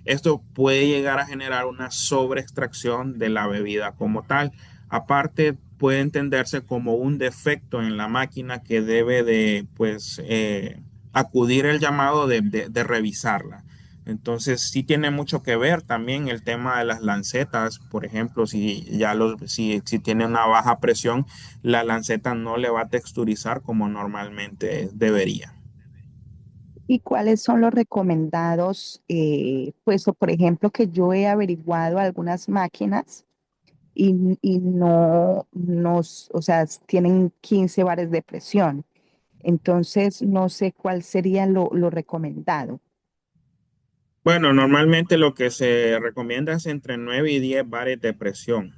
Esto puede llegar a generar una sobreextracción de la bebida como tal. Aparte, puede entenderse como un defecto en la máquina que debe de, pues, acudir el llamado de revisarla. Entonces, sí tiene mucho que ver también el tema de las lancetas. Por ejemplo, si tiene una baja presión, la lanceta no le va a texturizar como normalmente debería. ¿Y cuáles son los recomendados? Pues, o por ejemplo, que yo he averiguado algunas máquinas y o sea, tienen 15 bares de presión. Entonces, no sé cuál sería lo recomendado. Bueno, normalmente lo que se recomienda es entre 9 y 10 bares de presión.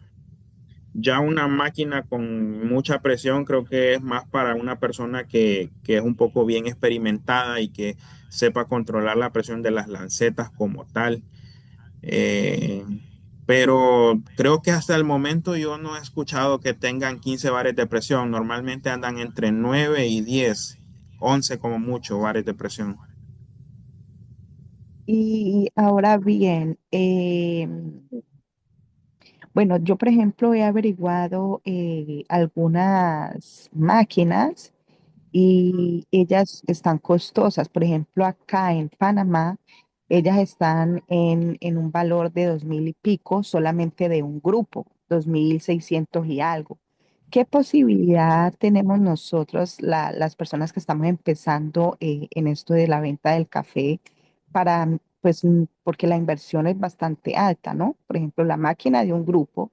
Ya una máquina con mucha presión creo que es más para una persona que es un poco bien experimentada y que sepa controlar la presión de las lancetas como tal. Eh, pero creo que hasta el momento yo no he escuchado que tengan 15 bares de presión. Normalmente andan entre 9 y 10, 11 como mucho bares de presión. Y ahora bien, bueno, yo por ejemplo he averiguado algunas máquinas y ellas están costosas. Por ejemplo, acá en Panamá, ellas están en un valor de 2.000 y pico solamente de un grupo, 2.600 y algo. ¿Qué posibilidad tenemos nosotros, las personas que estamos empezando en esto de la venta del café, para, pues, porque la inversión es bastante alta, ¿no? Por ejemplo, la máquina de un grupo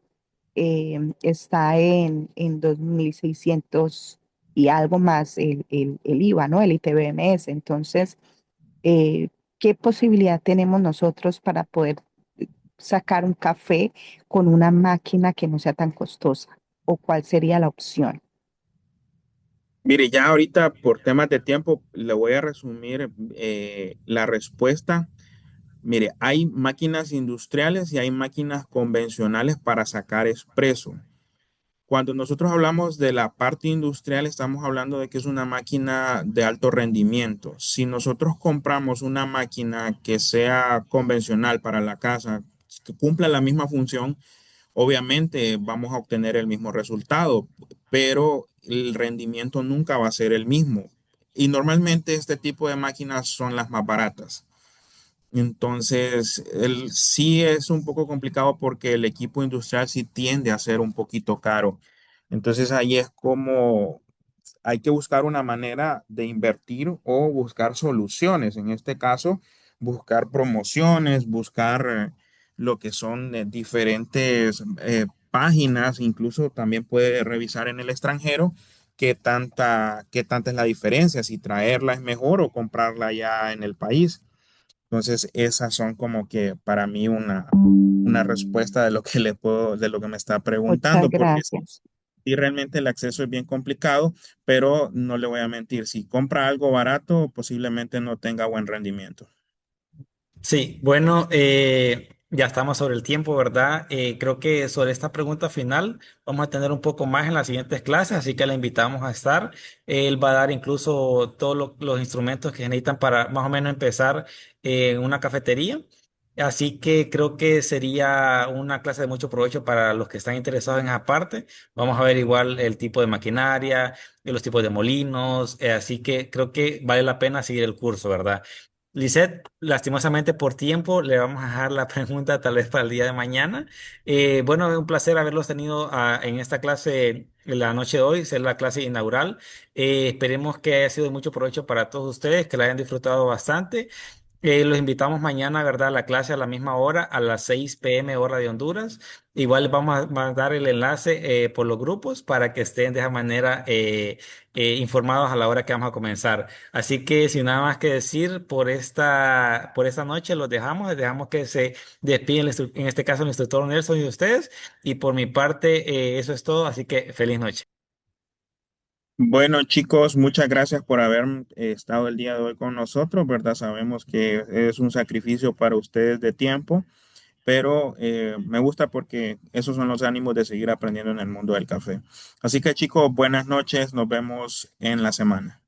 está en 2.600 y algo más el IVA, ¿no? El ITBMS. Entonces, eh, ¿qué posibilidad tenemos nosotros para poder sacar un café con una máquina que no sea tan costosa? ¿O cuál sería la opción? Mire, ya ahorita por temas de tiempo le voy a resumir la respuesta. Mire, hay máquinas industriales y hay máquinas convencionales para sacar espresso. Cuando nosotros hablamos de la parte industrial, estamos hablando de que es una máquina de alto rendimiento. Si nosotros compramos una máquina que sea convencional para la casa, que cumpla la misma función, obviamente vamos a obtener el mismo resultado, pero el rendimiento nunca va a ser el mismo. Y normalmente este tipo de máquinas son las más baratas. Entonces, sí es un poco complicado porque el equipo industrial sí tiende a ser un poquito caro. Entonces, ahí es como hay que buscar una manera de invertir o buscar soluciones. En este caso, buscar promociones, buscar lo que son diferentes páginas, incluso también puede revisar en el extranjero qué tanta es la diferencia, si traerla es mejor o comprarla ya en el país. Entonces, esas son como que para mí una respuesta de lo que le puedo, de lo que me está Muchas preguntando, porque gracias. sí, realmente el acceso es bien complicado, pero no le voy a mentir, si compra algo barato, posiblemente no tenga buen rendimiento. Sí, bueno, ya estamos sobre el tiempo, ¿verdad? Creo que sobre esta pregunta final vamos a tener un poco más en las siguientes clases, así que la invitamos a estar. Él va a dar incluso todos los instrumentos que se necesitan para más o menos empezar en una cafetería. Así que creo que sería una clase de mucho provecho para los que están interesados en esa parte. Vamos a ver igual el tipo de maquinaria, los tipos de molinos, así que creo que vale la pena seguir el curso, ¿verdad? Lisette, lastimosamente por tiempo, le vamos a dejar la pregunta tal vez para el día de mañana. Bueno, es un placer haberlos tenido en esta clase en la noche de hoy, es la clase inaugural. Esperemos que haya sido de mucho provecho para todos ustedes, que la hayan disfrutado bastante. Los invitamos mañana, ¿verdad? A la clase a la misma hora, a las 6 p.m. hora de Honduras. Igual vamos a mandar el enlace por los grupos para que estén de esa manera informados a la hora que vamos a comenzar. Así que sin nada más que decir, por esta noche los dejamos, les dejamos que se despiden, en este caso el instructor Nelson y ustedes. Y por mi parte, eso es todo, así que feliz noche. Bueno, chicos, muchas gracias por haber estado el día de hoy con nosotros, ¿verdad? Sabemos que es un sacrificio para ustedes de tiempo, pero me gusta porque esos son los ánimos de seguir aprendiendo en el mundo del café. Así que, chicos, buenas noches, nos vemos en la semana.